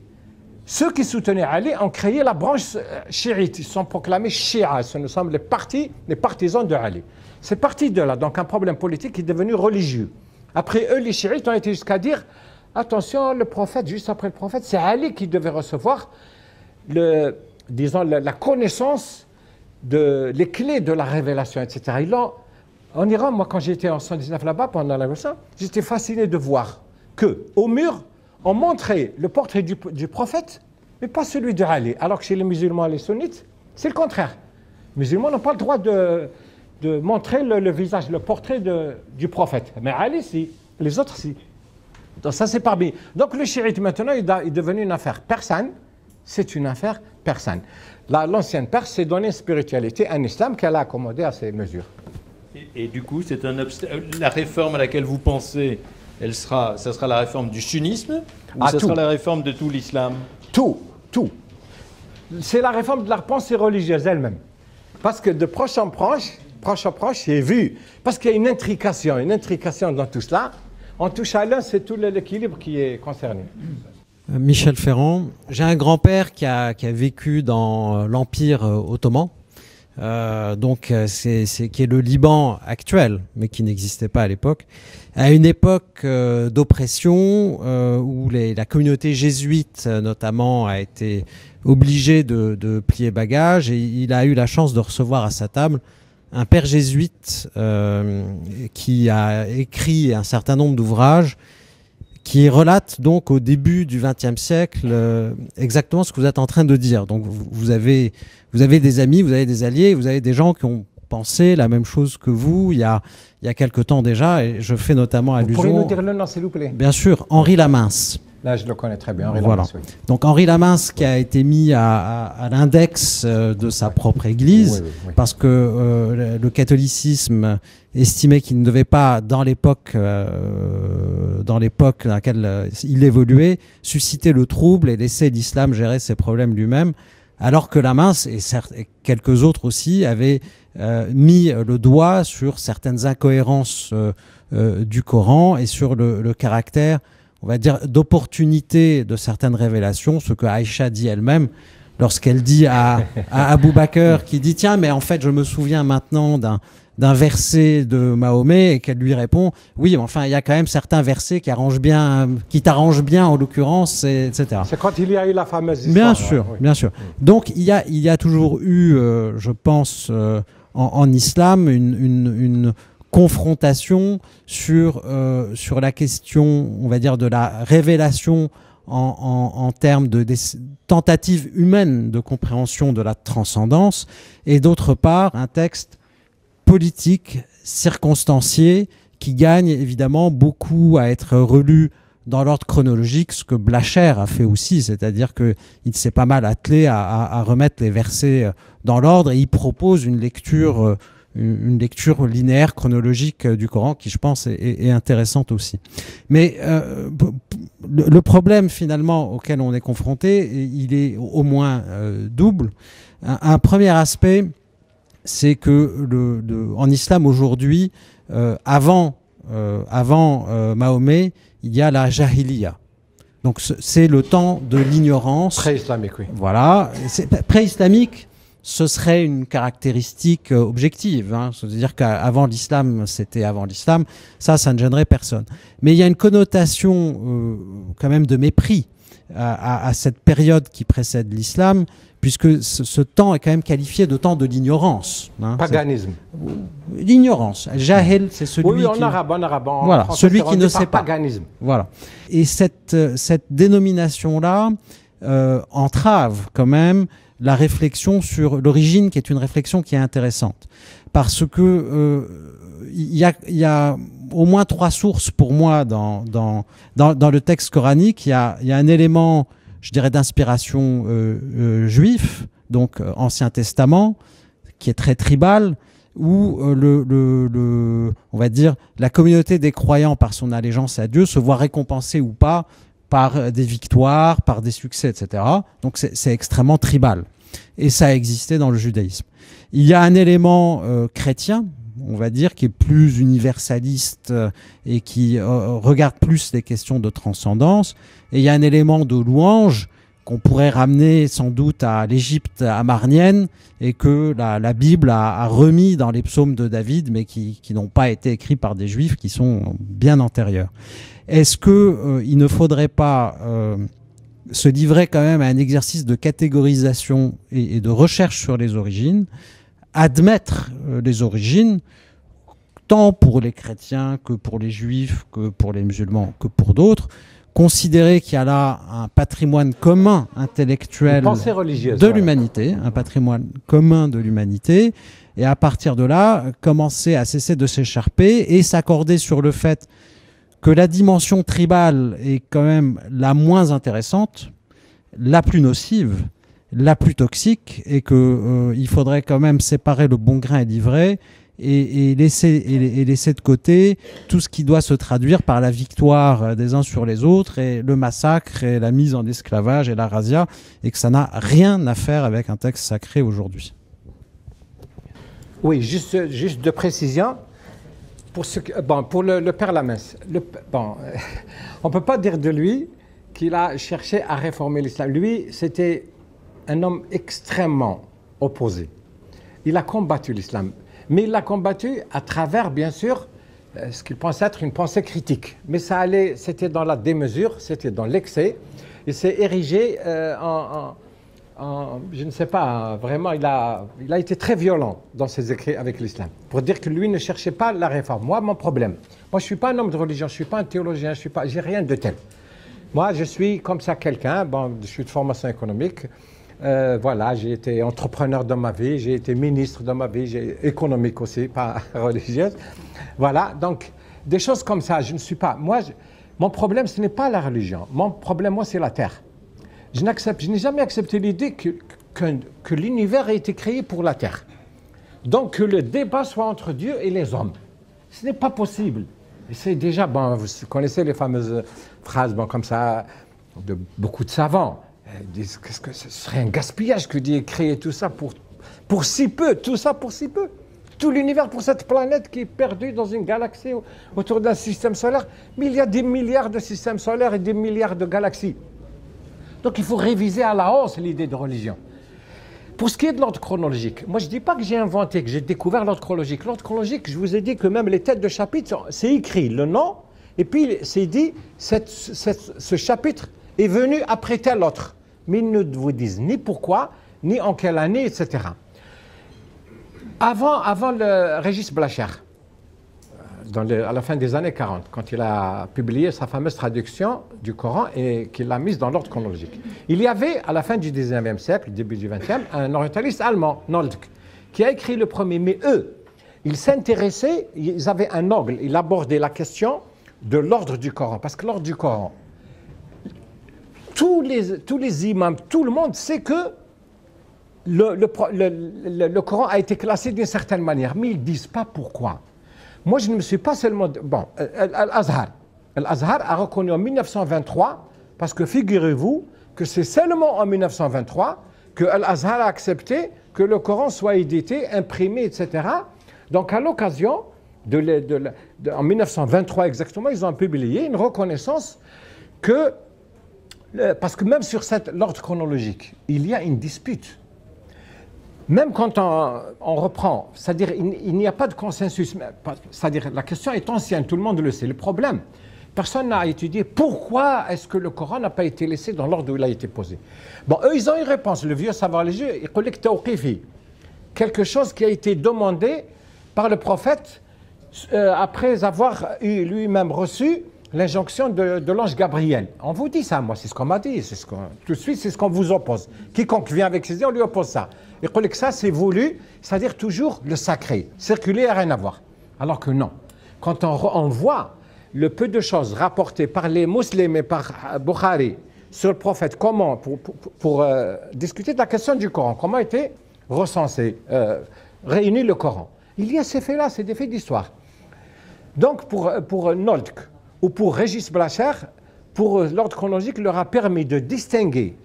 ceux qui soutenaient Ali ont créé la branche chiite. Ils sont proclamés Shia. Ce ne sont les partisans de Ali. C'est parti de là. Donc un problème politique qui est devenu religieux. Après eux, les chiites ont été jusqu'à dire attention, le prophète, juste après le prophète, c'est Ali qui devait recevoir la connaissance les clés de la révélation, etc. En Iran, moi, quand j'étais en 119 là-bas, pendant la révolution, j'étais fasciné de voir qu'au mur, on montrait le portrait du prophète, mais pas celui de Ali. Alors que chez les musulmans et les sunnites, c'est le contraire. Les musulmans n'ont pas le droit de montrer le visage, le portrait du prophète. Mais Ali, si. Les autres, si. Donc ça, c'est parmi. Donc le chiite, maintenant, est devenu une affaire persane. C'est une affaire persane. L'ancienne Perse s'est donné une spiritualité, un islam qu'elle a accommodé à ces mesures. Et du coup, c'est la réforme à laquelle vous pensez, ça sera la réforme du sunnisme ou ça sera la réforme de tout l'islam? Tout. C'est la réforme de la pensée religieuse elle-même. Parce que de proche en proche, c'est vu. Parce qu'il y a une intrication dans tout cela. On touche à l'un, c'est tout l'équilibre qui est concerné. Michel Ferrand, j'ai un grand-père qui a vécu dans l'Empire ottoman, qui est le Liban actuel, mais qui n'existait pas à l'époque, à une époque d'oppression où la communauté jésuite notamment a été obligée de plier bagage, et il a eu la chance de recevoir à sa table un père jésuite qui a écrit un certain nombre d'ouvrages qui relate donc au début du XXe siècle exactement ce que vous êtes en train de dire. Donc vous avez des amis, vous avez des alliés, vous avez des gens qui ont pensé la même chose que vous il y a quelque temps déjà, et je fais notamment allusion... Vous pourriez nous dire le nom, s'il vous plaît? Bien sûr, Henri Lamince. Là, je le connais très bien, Henri voilà. Lamince. Oui. Donc Henri Lamince qui a été mis à l'index de sa propre église, parce que le catholicisme estimait qu'il ne devait pas, dans l'époque dans laquelle il évoluait, susciter le trouble et laisser l'islam gérer ses problèmes lui-même, alors que Lamince et quelques autres aussi avaient mis le doigt sur certaines incohérences du Coran et sur le caractère, on va dire, d'opportunité de certaines révélations, ce que Aïcha dit elle-même lorsqu'elle dit à Abou Bakr, qui dit « Tiens, mais en fait, je me souviens maintenant d'un verset de Mahomet », et qu'elle lui répond « Oui, mais enfin, il y a quand même certains versets qui t'arrangent bien, en l'occurrence, etc. » C'est quand il y a eu la fameuse histoire. Bien sûr, bien sûr. Donc, il y a toujours eu, je pense, en islam, une confrontation sur la question, on va dire, de la révélation en termes de tentatives humaines de compréhension de la transcendance, et d'autre part, un texte politique, circonstancié, qui gagne évidemment beaucoup à être relu dans l'ordre chronologique, ce que Blacher a fait aussi, c'est-à-dire qu'il s'est pas mal attelé à remettre les versets dans l'ordre, et il propose une lecture linéaire, chronologique du Coran, qui, je pense, est intéressante aussi. Mais le problème, finalement, auquel on est confronté, il est au moins double. Un premier aspect, c'est que en islam, aujourd'hui, avant Mahomet, il y a la jahiliya. Donc c'est le temps de l'ignorance. Pré-islamique, oui. Voilà. Pré-islamique, ce serait une caractéristique objective. C'est-à-dire qu'avant l'islam, c'était avant l'islam. Ça ne gênerait personne. Mais il y a une connotation quand même de mépris à cette période qui précède l'islam, puisque ce temps est quand même qualifié de temps de l'ignorance. Paganisme. L'ignorance. Jahil, c'est celui oui, en arabe, en voilà, français, celui qui ne sait pas. Paganisme. Voilà. Et cette dénomination-là entrave quand même la réflexion sur l'origine, qui est une réflexion qui est intéressante. Parce que il y a au moins 3 sources pour moi dans le texte coranique. Il y a un élément, je dirais, d'inspiration juif, donc Ancien Testament, qui est très tribal, où on va dire, la communauté des croyants, par son allégeance à Dieu, se voit récompensée ou pas par des victoires, par des succès, etc. Donc c'est extrêmement tribal. Et ça a existé dans le judaïsme. Il y a un élément chrétien, on va dire, qui est plus universaliste et qui regarde plus les questions de transcendance. Et il y a un élément de louange qu'on pourrait ramener sans doute à l'Égypte amarnienne et que la Bible a remis dans les psaumes de David, mais qui n'ont pas été écrits par des juifs, qui sont bien antérieurs. Est-ce qu'il ne faudrait pas se livrer quand même à un exercice de catégorisation et de recherche sur les origines, admettre les origines, tant pour les chrétiens que pour les juifs, que pour les musulmans, que pour d'autres, considérer qu'il y a là un patrimoine commun intellectuel de l'humanité, un patrimoine commun de l'humanité, et à partir de là, commencer à cesser de s'écharper et s'accorder sur le fait que la dimension tribale est quand même la moins intéressante, la plus nocive, la plus toxique, et qu'il faudrait quand même séparer le bon grain et l'ivraie, et laisser de côté tout ce qui doit se traduire par la victoire des uns sur les autres et le massacre et la mise en esclavage et la razzia, et que ça n'a rien à faire avec un texte sacré aujourd'hui. Oui, juste de précision. Pour le Père Lamens, on ne peut pas dire de lui qu'il a cherché à réformer l'islam. Lui, c'était un homme extrêmement opposé. Il a combattu l'islam. Mais il l'a combattu à travers, bien sûr, ce qu'il pensait être une pensée critique. Mais c'était dans la démesure, c'était dans l'excès. Il s'est érigé je ne sais pas, vraiment, il a été très violent dans ses écrits avec l'islam, pour dire que lui ne cherchait pas la réforme. Moi, mon problème, moi je ne suis pas un homme de religion, je ne suis pas un théologien, j'ai rien de tel. Moi, je suis comme ça quelqu'un, je suis de formation économique. Voilà, j'ai été entrepreneur dans ma vie, j'ai été ministre dans ma vie, j'ai économique aussi, pas religieuse. Voilà, donc des choses comme ça, je ne suis pas. Moi, mon problème, ce n'est pas la religion. Mon problème, moi, c'est la terre. Je n'ai jamais accepté l'idée que l'univers a été créé pour la terre. Donc que le débat soit entre Dieu et les hommes. Ce n'est pas possible. Et c'est déjà, vous connaissez les fameuses phrases comme ça de beaucoup de savants. Ils disent que ce serait un gaspillage que Dieu ait créé tout ça pour si peu, tout ça pour si peu. Tout l'univers pour cette planète qui est perdue dans une galaxie autour d'un système solaire. Mais il y a des milliards de systèmes solaires et des milliards de galaxies. Donc il faut réviser à la hausse l'idée de religion. Pour ce qui est de l'ordre chronologique, moi je ne dis pas que j'ai inventé, que j'ai découvert l'ordre chronologique. L'ordre chronologique, je vous ai dit que même les têtes de chapitre, c'est écrit le nom, et puis c'est dit, ce chapitre est venu après tel autre. Mais ils ne vous disent ni pourquoi, ni en quelle année, etc. Avant le Régis Blacher, à la fin des années 40, quand il a publié sa fameuse traduction du Coran et qu'il l'a mise dans l'ordre chronologique. Il y avait, à la fin du 19e siècle, début du 20e, un orientaliste allemand, Noldk, qui a écrit le premier. Mais eux, ils s'intéressaient, ils avaient un angle, ils abordaient la question de l'ordre du Coran. Parce que l'ordre du Coran, tous les imams, tout le monde sait que le Coran a été classé d'une certaine manière, mais ils ne disent pas pourquoi. Moi, je ne me suis pas seulement... Al-Azhar a reconnu en 1923, parce que figurez-vous que c'est seulement en 1923 que Al-Azhar a accepté que le Coran soit édité, imprimé, etc. Donc, à l'occasion, en 1923 exactement, ils ont publié une reconnaissance que... Parce que même sur l'ordre chronologique, il y a une dispute. Même quand on reprend, c'est-à-dire il n'y a pas de consensus, c'est-à-dire la question est ancienne, tout le monde le sait. Le problème, personne n'a étudié pourquoi est-ce que le Coran n'a pas été laissé dans l'ordre où il a été posé. Bon, eux, ils ont une réponse. Le vieux savoir religieux, il collecte tawqifi, quelque chose qui a été demandé par le prophète après avoir lui-même reçu l'injonction de l'ange Gabriel. On vous dit ça, moi, c'est ce qu'on m'a dit. Tout de suite, c'est ce qu'on vous oppose. Quiconque vient avec ses idées, on lui oppose ça. Et que ça, c'est voulu, c'est-à-dire toujours le sacré. Circuler, rien à voir. Alors que non. Quand on voit le peu de choses rapportées par les musulmans et par Bukhari sur le prophète, comment, pour discuter de la question du Coran, comment a été recensé, réuni le Coran. Il y a ces faits-là, c'est des faits d'histoire. Donc, pour Noldk, ou pour Régis Blacher, pour l'ordre chronologique, leur a permis de distinguer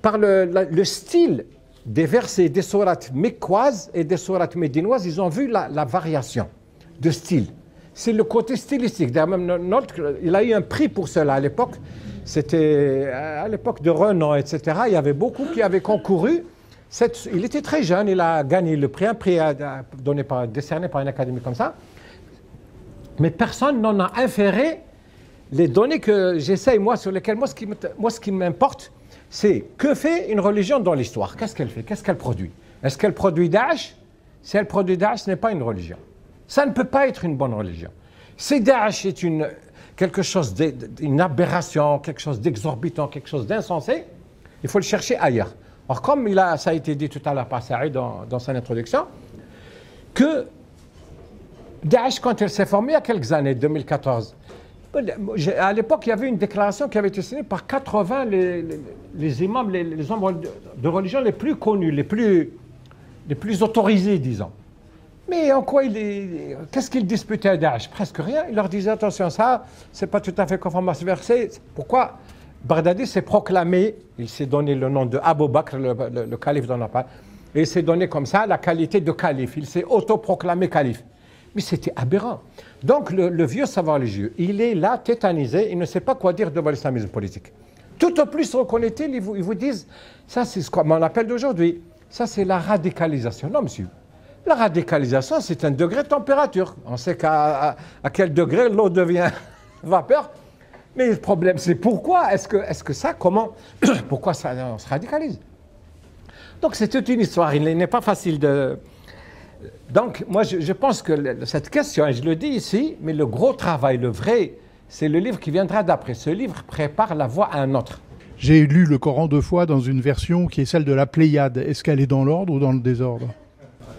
par le style des versets des sourates mécoises et des sourates médinoises. Ils ont vu la variation de style. c'est le côté stylistique. Même il a eu un prix pour cela à l'époque. C'était à l'époque de Renan, etc. Il y avait beaucoup qui avaient concouru. Il était très jeune, il a gagné le prix, un prix décerné par une académie comme ça. Mais personne n'en a inféré les données que j'essaye, moi, sur lesquelles, ce qui m'importe, c'est que fait une religion dans l'histoire? Qu'est-ce qu'elle fait? Qu'est-ce qu'elle produit? Est-ce qu'elle produit Daesh? Si elle produit Daesh, ce n'est pas une religion. Ça ne peut pas être une bonne religion. Si Daesh est quelque chose d'une aberration, quelque chose d'exorbitant, quelque chose d'insensé, il faut le chercher ailleurs. Alors, comme ça a été dit tout à l'heure par Saïd dans son introduction, que Daesh, quand elle s'est formée il y a quelques années, 2014, à l'époque, il y avait une déclaration qui avait été signée par 80 les imams, les hommes de religion les plus connus, les plus autorisés, disons. Mais en quoi qu'est-ce qu'ils disputaient à Daesh? Presque rien. Ils leur disaient, attention, ça, c'est pas tout à fait conforme à ce verset. Pourquoi Baghdadi s'est proclamé, il s'est donné le nom de Abu Bakr, le calife d'en parle, et il s'est donné comme ça la qualité de calife. Il s'est autoproclamé calife. Mais c'était aberrant. Donc le vieux savoir religieux, il est là, tétanisé, il ne sait pas quoi dire devant l'islamisme politique. Tout au plus, reconnaît-il, ils vous disent, ça c'est ce qu'on appelle d'aujourd'hui, ça c'est la radicalisation. Non, monsieur. La radicalisation, c'est un degré de température. On sait à quel degré l'eau devient vapeur. Mais le problème, c'est pourquoi est-ce que ça, comment, pourquoi ça, on se radicalise? Donc c'est toute une histoire, il n'est pas facile de... Donc moi je pense que cette question, et je le dis ici, mais le gros travail, le vrai, c'est le livre qui viendra d'après. Ce livre prépare la voie à un autre. J'ai lu le Coran 2 fois dans une version qui est celle de la Pléiade. Est-ce qu'elle est dans l'ordre ou dans le désordre?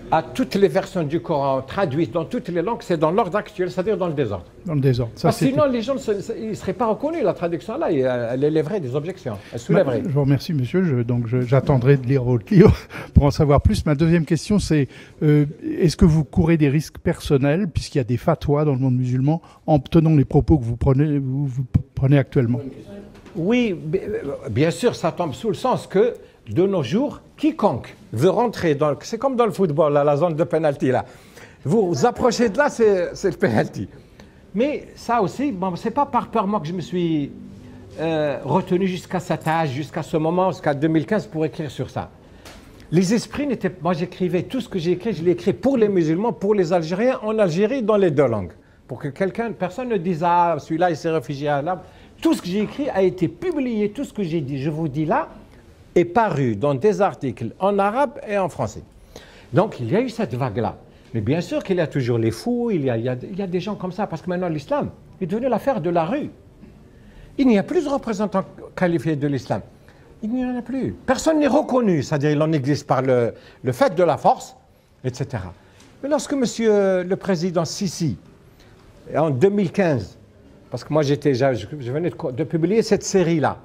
À toutes les versions du Coran traduites dans toutes les langues, c'est dans l'ordre actuel, c'est-à-dire dans le désordre. Dans le désordre. Ça, sinon, les gens ne seraient pas reconnus. La traduction là, elle élèverait des objections. Elle soulèverait. Je vous remercie, monsieur. J'attendrai de lire votre livre pour en savoir plus. Ma deuxième question, c'est est-ce que vous courez des risques personnels, puisqu'il y a des fatwas dans le monde musulman, en tenant les propos que vous prenez actuellement? Oui, bien sûr, ça tombe sous le sens que, de nos jours, quiconque veut rentrer dans... C'est comme dans le football, là, la zone de penalty, là. Vous vous approchez de là, c'est le penalty. Mais ça aussi, bon, c'est pas par peur, moi, que je me suis retenu jusqu'à cet âge, jusqu'à ce moment, jusqu'à 2015, pour écrire sur ça. Les esprits n'étaient... Moi, j'écrivais tout ce que j'ai écrit, je l'ai écrit pour les musulmans, pour les Algériens, en Algérie, dans les deux langues. Pour que personne ne dise, ah, celui-là, il s'est réfugié à là. Tout ce que j'ai écrit a été publié, tout ce que j'ai dit, je vous dis là, est paru dans des articles en arabe et en français. Donc il y a eu cette vague-là. Mais bien sûr qu'il y a toujours les fous, il y a des gens comme ça, parce que maintenant l'islam est devenu l'affaire de la rue. Il n'y a plus de représentants qualifiés de l'islam. Il n'y en a plus. Personne n'est reconnu, c'est-à-dire il en existe par le fait de la force, etc. Mais lorsque monsieur le président Sisi, en 2015, parce que moi je venais de publier cette série-là,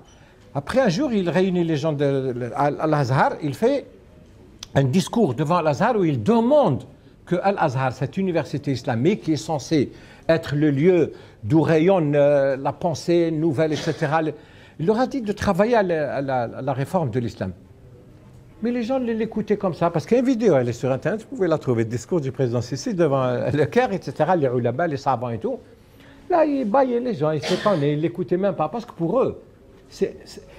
après un jour, il réunit les gens à Al-Azhar, il fait un discours devant Al-Azhar où il demande que Al-Azhar, cette université islamique qui est censée être le lieu d'où rayonne la pensée nouvelle, etc., il leur a dit de travailler à la réforme de l'islam. Mais les gens l'écoutaient comme ça, parce qu'il y a une vidéo, elle est sur Internet, vous pouvez la trouver, le discours du président Sisi devant le Caire, etc., les ulama, les savants et tout. Là, il baillait les gens, il s'étonnait, il ne l'écoutait même pas, parce que pour eux,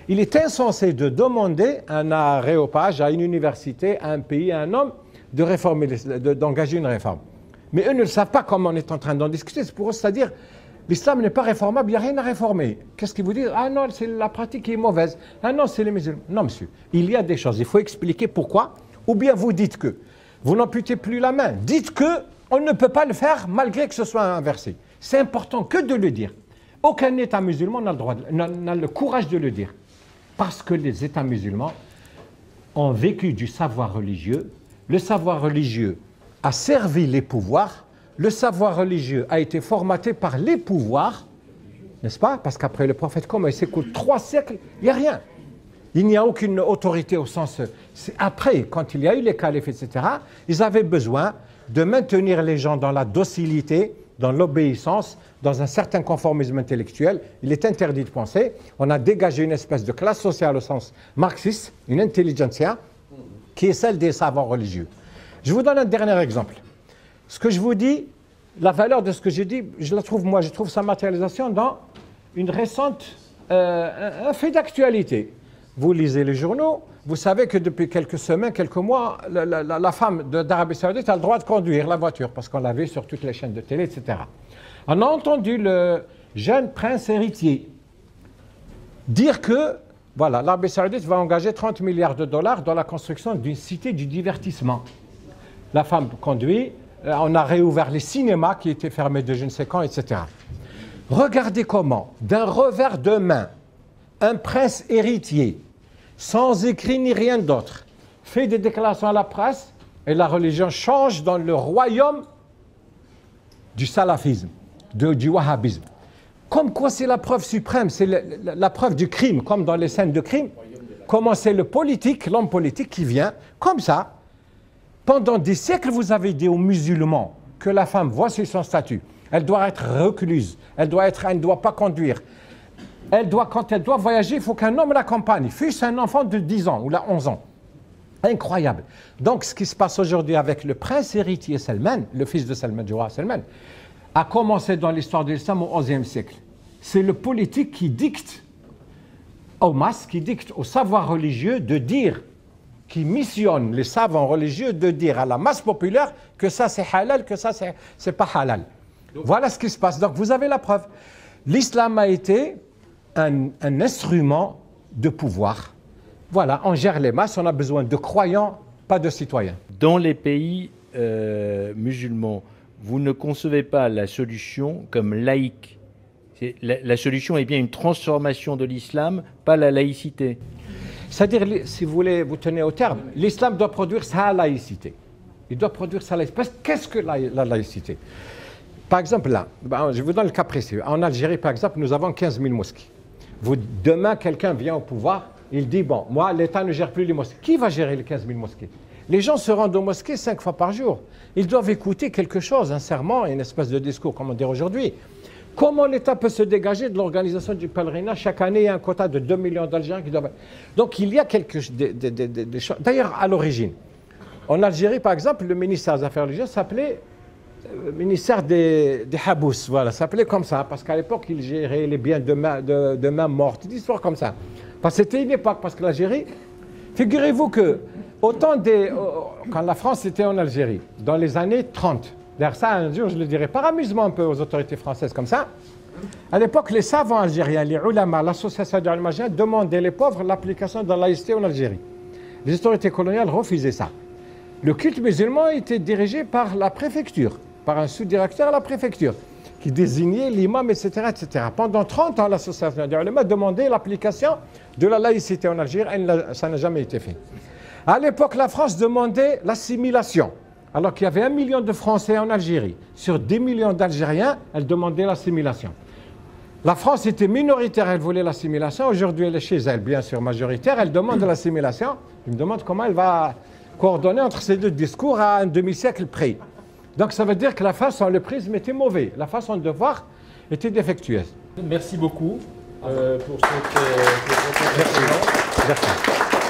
il est insensé de demander à un aréopage, à une université, à un pays, à un homme, d'engager une réforme. Mais eux ne le savent pas comme on est en train d'en discuter. C'est pour eux, c'est-à-dire, l'islam n'est pas réformable, il n'y a rien à réformer. Qu'est-ce qu'ils vous disent? Ah non, c'est la pratique qui est mauvaise. Ah non, c'est les musulmans. Non, monsieur, il y a des choses, il faut expliquer pourquoi. Ou bien vous dites que vous n'amputez plus la main. Dites que on ne peut pas le faire malgré que ce soit inversé. C'est important que de le dire. Aucun État musulman n'a le courage de le dire. Parce que les États musulmans ont vécu du savoir religieux. Le savoir religieux a servi les pouvoirs. Le savoir religieux a été formaté par les pouvoirs. N'est-ce pas? Parce qu'après le prophète, comme il s'écoule 3 siècles, il n'y a rien. Il n'y a aucune autorité au sens... Après, quand il y a eu les califes, etc., ils avaient besoin de maintenir les gens dans la docilité, dans l'obéissance, dans un certain conformisme intellectuel. Il est interdit de penser. On a dégagé une espèce de classe sociale au sens marxiste, une intelligentsia, qui est celle des savants religieux. Je vous donne un dernier exemple. Ce que je vous dis, la valeur de ce que j'ai dit, je trouve sa matérialisation dans une récente, un fait d'actualité. Vous lisez les journaux, vous savez que depuis quelques semaines, quelques mois, la femme d'Arabie Saoudite a le droit de conduire la voiture, parce qu'on l'a vu sur toutes les chaînes de télé, etc. On a entendu le jeune prince héritier dire que, voilà, l'Arabie Saoudite va engager 30 milliards de dollars dans la construction d'une cité du divertissement. La femme conduit, on a réouvert les cinémas qui étaient fermés de je ne sais quand, etc. Regardez comment, d'un revers de main, un prince héritier, sans écrit ni rien d'autre, fait des déclarations à la presse et la religion change dans le royaume du salafisme, du wahhabisme. Comme quoi c'est la preuve suprême, c'est la preuve du crime, comme dans les scènes de crime. Comment c'est le politique, l'homme politique qui vient, comme ça. Pendant des siècles, vous avez dit aux musulmans que la femme, voici son statut, elle doit être recluse, elle ne doit pas conduire. Quand elle doit voyager, il faut qu'un homme l'accompagne, fût-ce un enfant de 10 ans ou là 11 ans. Incroyable. Donc ce qui se passe aujourd'hui avec le prince héritier Salman, le fils de Salman, du roi Salman, a commencé dans l'histoire de l'islam au XIe siècle. C'est le politique qui dicte aux masses, qui dicte au savoir religieux de dire, qui missionne les savants religieux de dire à la masse populaire que ça c'est halal, que ça c'est pas halal. Voilà ce qui se passe. Donc vous avez la preuve. L'islam a été un instrument de pouvoir. Voilà, on gère les masses, on a besoin de croyants, pas de citoyens. Dans les pays musulmans, vous ne concevez pas la solution comme laïque. La solution est bien une transformation de l'islam, pas la laïcité. C'est-à-dire, si vous voulez vous tenir au terme, l'islam doit produire sa laïcité. Il doit produire sa laïcité. Parce que qu'est-ce que la laïcité? Par exemple, là, je vous donne le cas précis. En Algérie, par exemple, nous avons 15 000 mosquées. Demain, quelqu'un vient au pouvoir, il dit, bon, moi, l'État ne gère plus les mosquées. Qui va gérer les 15 000 mosquées? Les gens se rendent aux mosquées 5 fois par jour. Ils doivent écouter quelque chose, un serment, une espèce de discours, comme on dit aujourd'hui. Comment l'État peut se dégager de l'organisation du pèlerinage? Chaque année, il y a un quota de 2 millions d'Algériens qui doivent... Donc, il y a des choses... D'ailleurs, à l'origine, en Algérie, par exemple, le ministère des Affaires religieuses s'appelait ministère des Habous. Voilà, ça s'appelait comme ça, parce qu'à l'époque, il gérait les biens de main morte, des histoires comme ça. Parce que c'était une époque, parce que l'Algérie... Figurez-vous que, quand la France était en Algérie, dans les années 30, d'ailleurs ça, un jour, je le dirais par amusement un peu aux autorités françaises comme ça, à l'époque, les savants algériens, les ulama, l'association des ulama algériens demandaient les pauvres l'application de la laïcité en Algérie. Les autorités coloniales refusaient ça. Le culte musulman était dirigé par la préfecture, par un sous-directeur à la préfecture, qui désignait l'imam, etc., etc. Pendant 30 ans, l'association des ulama demandait l'application de la laïcité en Algérie, et ça n'a jamais été fait. À l'époque, la France demandait l'assimilation. Alors qu'il y avait 1 million de Français en Algérie. Sur 10 millions d'Algériens, elle demandait l'assimilation. La France était minoritaire, elle voulait l'assimilation. Aujourd'hui, elle est chez elle, bien sûr, majoritaire. Elle demande l'assimilation. Je me demande comment elle va coordonner entre ces deux discours à un demi-siècle près. Donc ça veut dire que la façon, le prisme était mauvais. La façon de voir était défectueuse. Merci beaucoup pour cette présentation. Merci.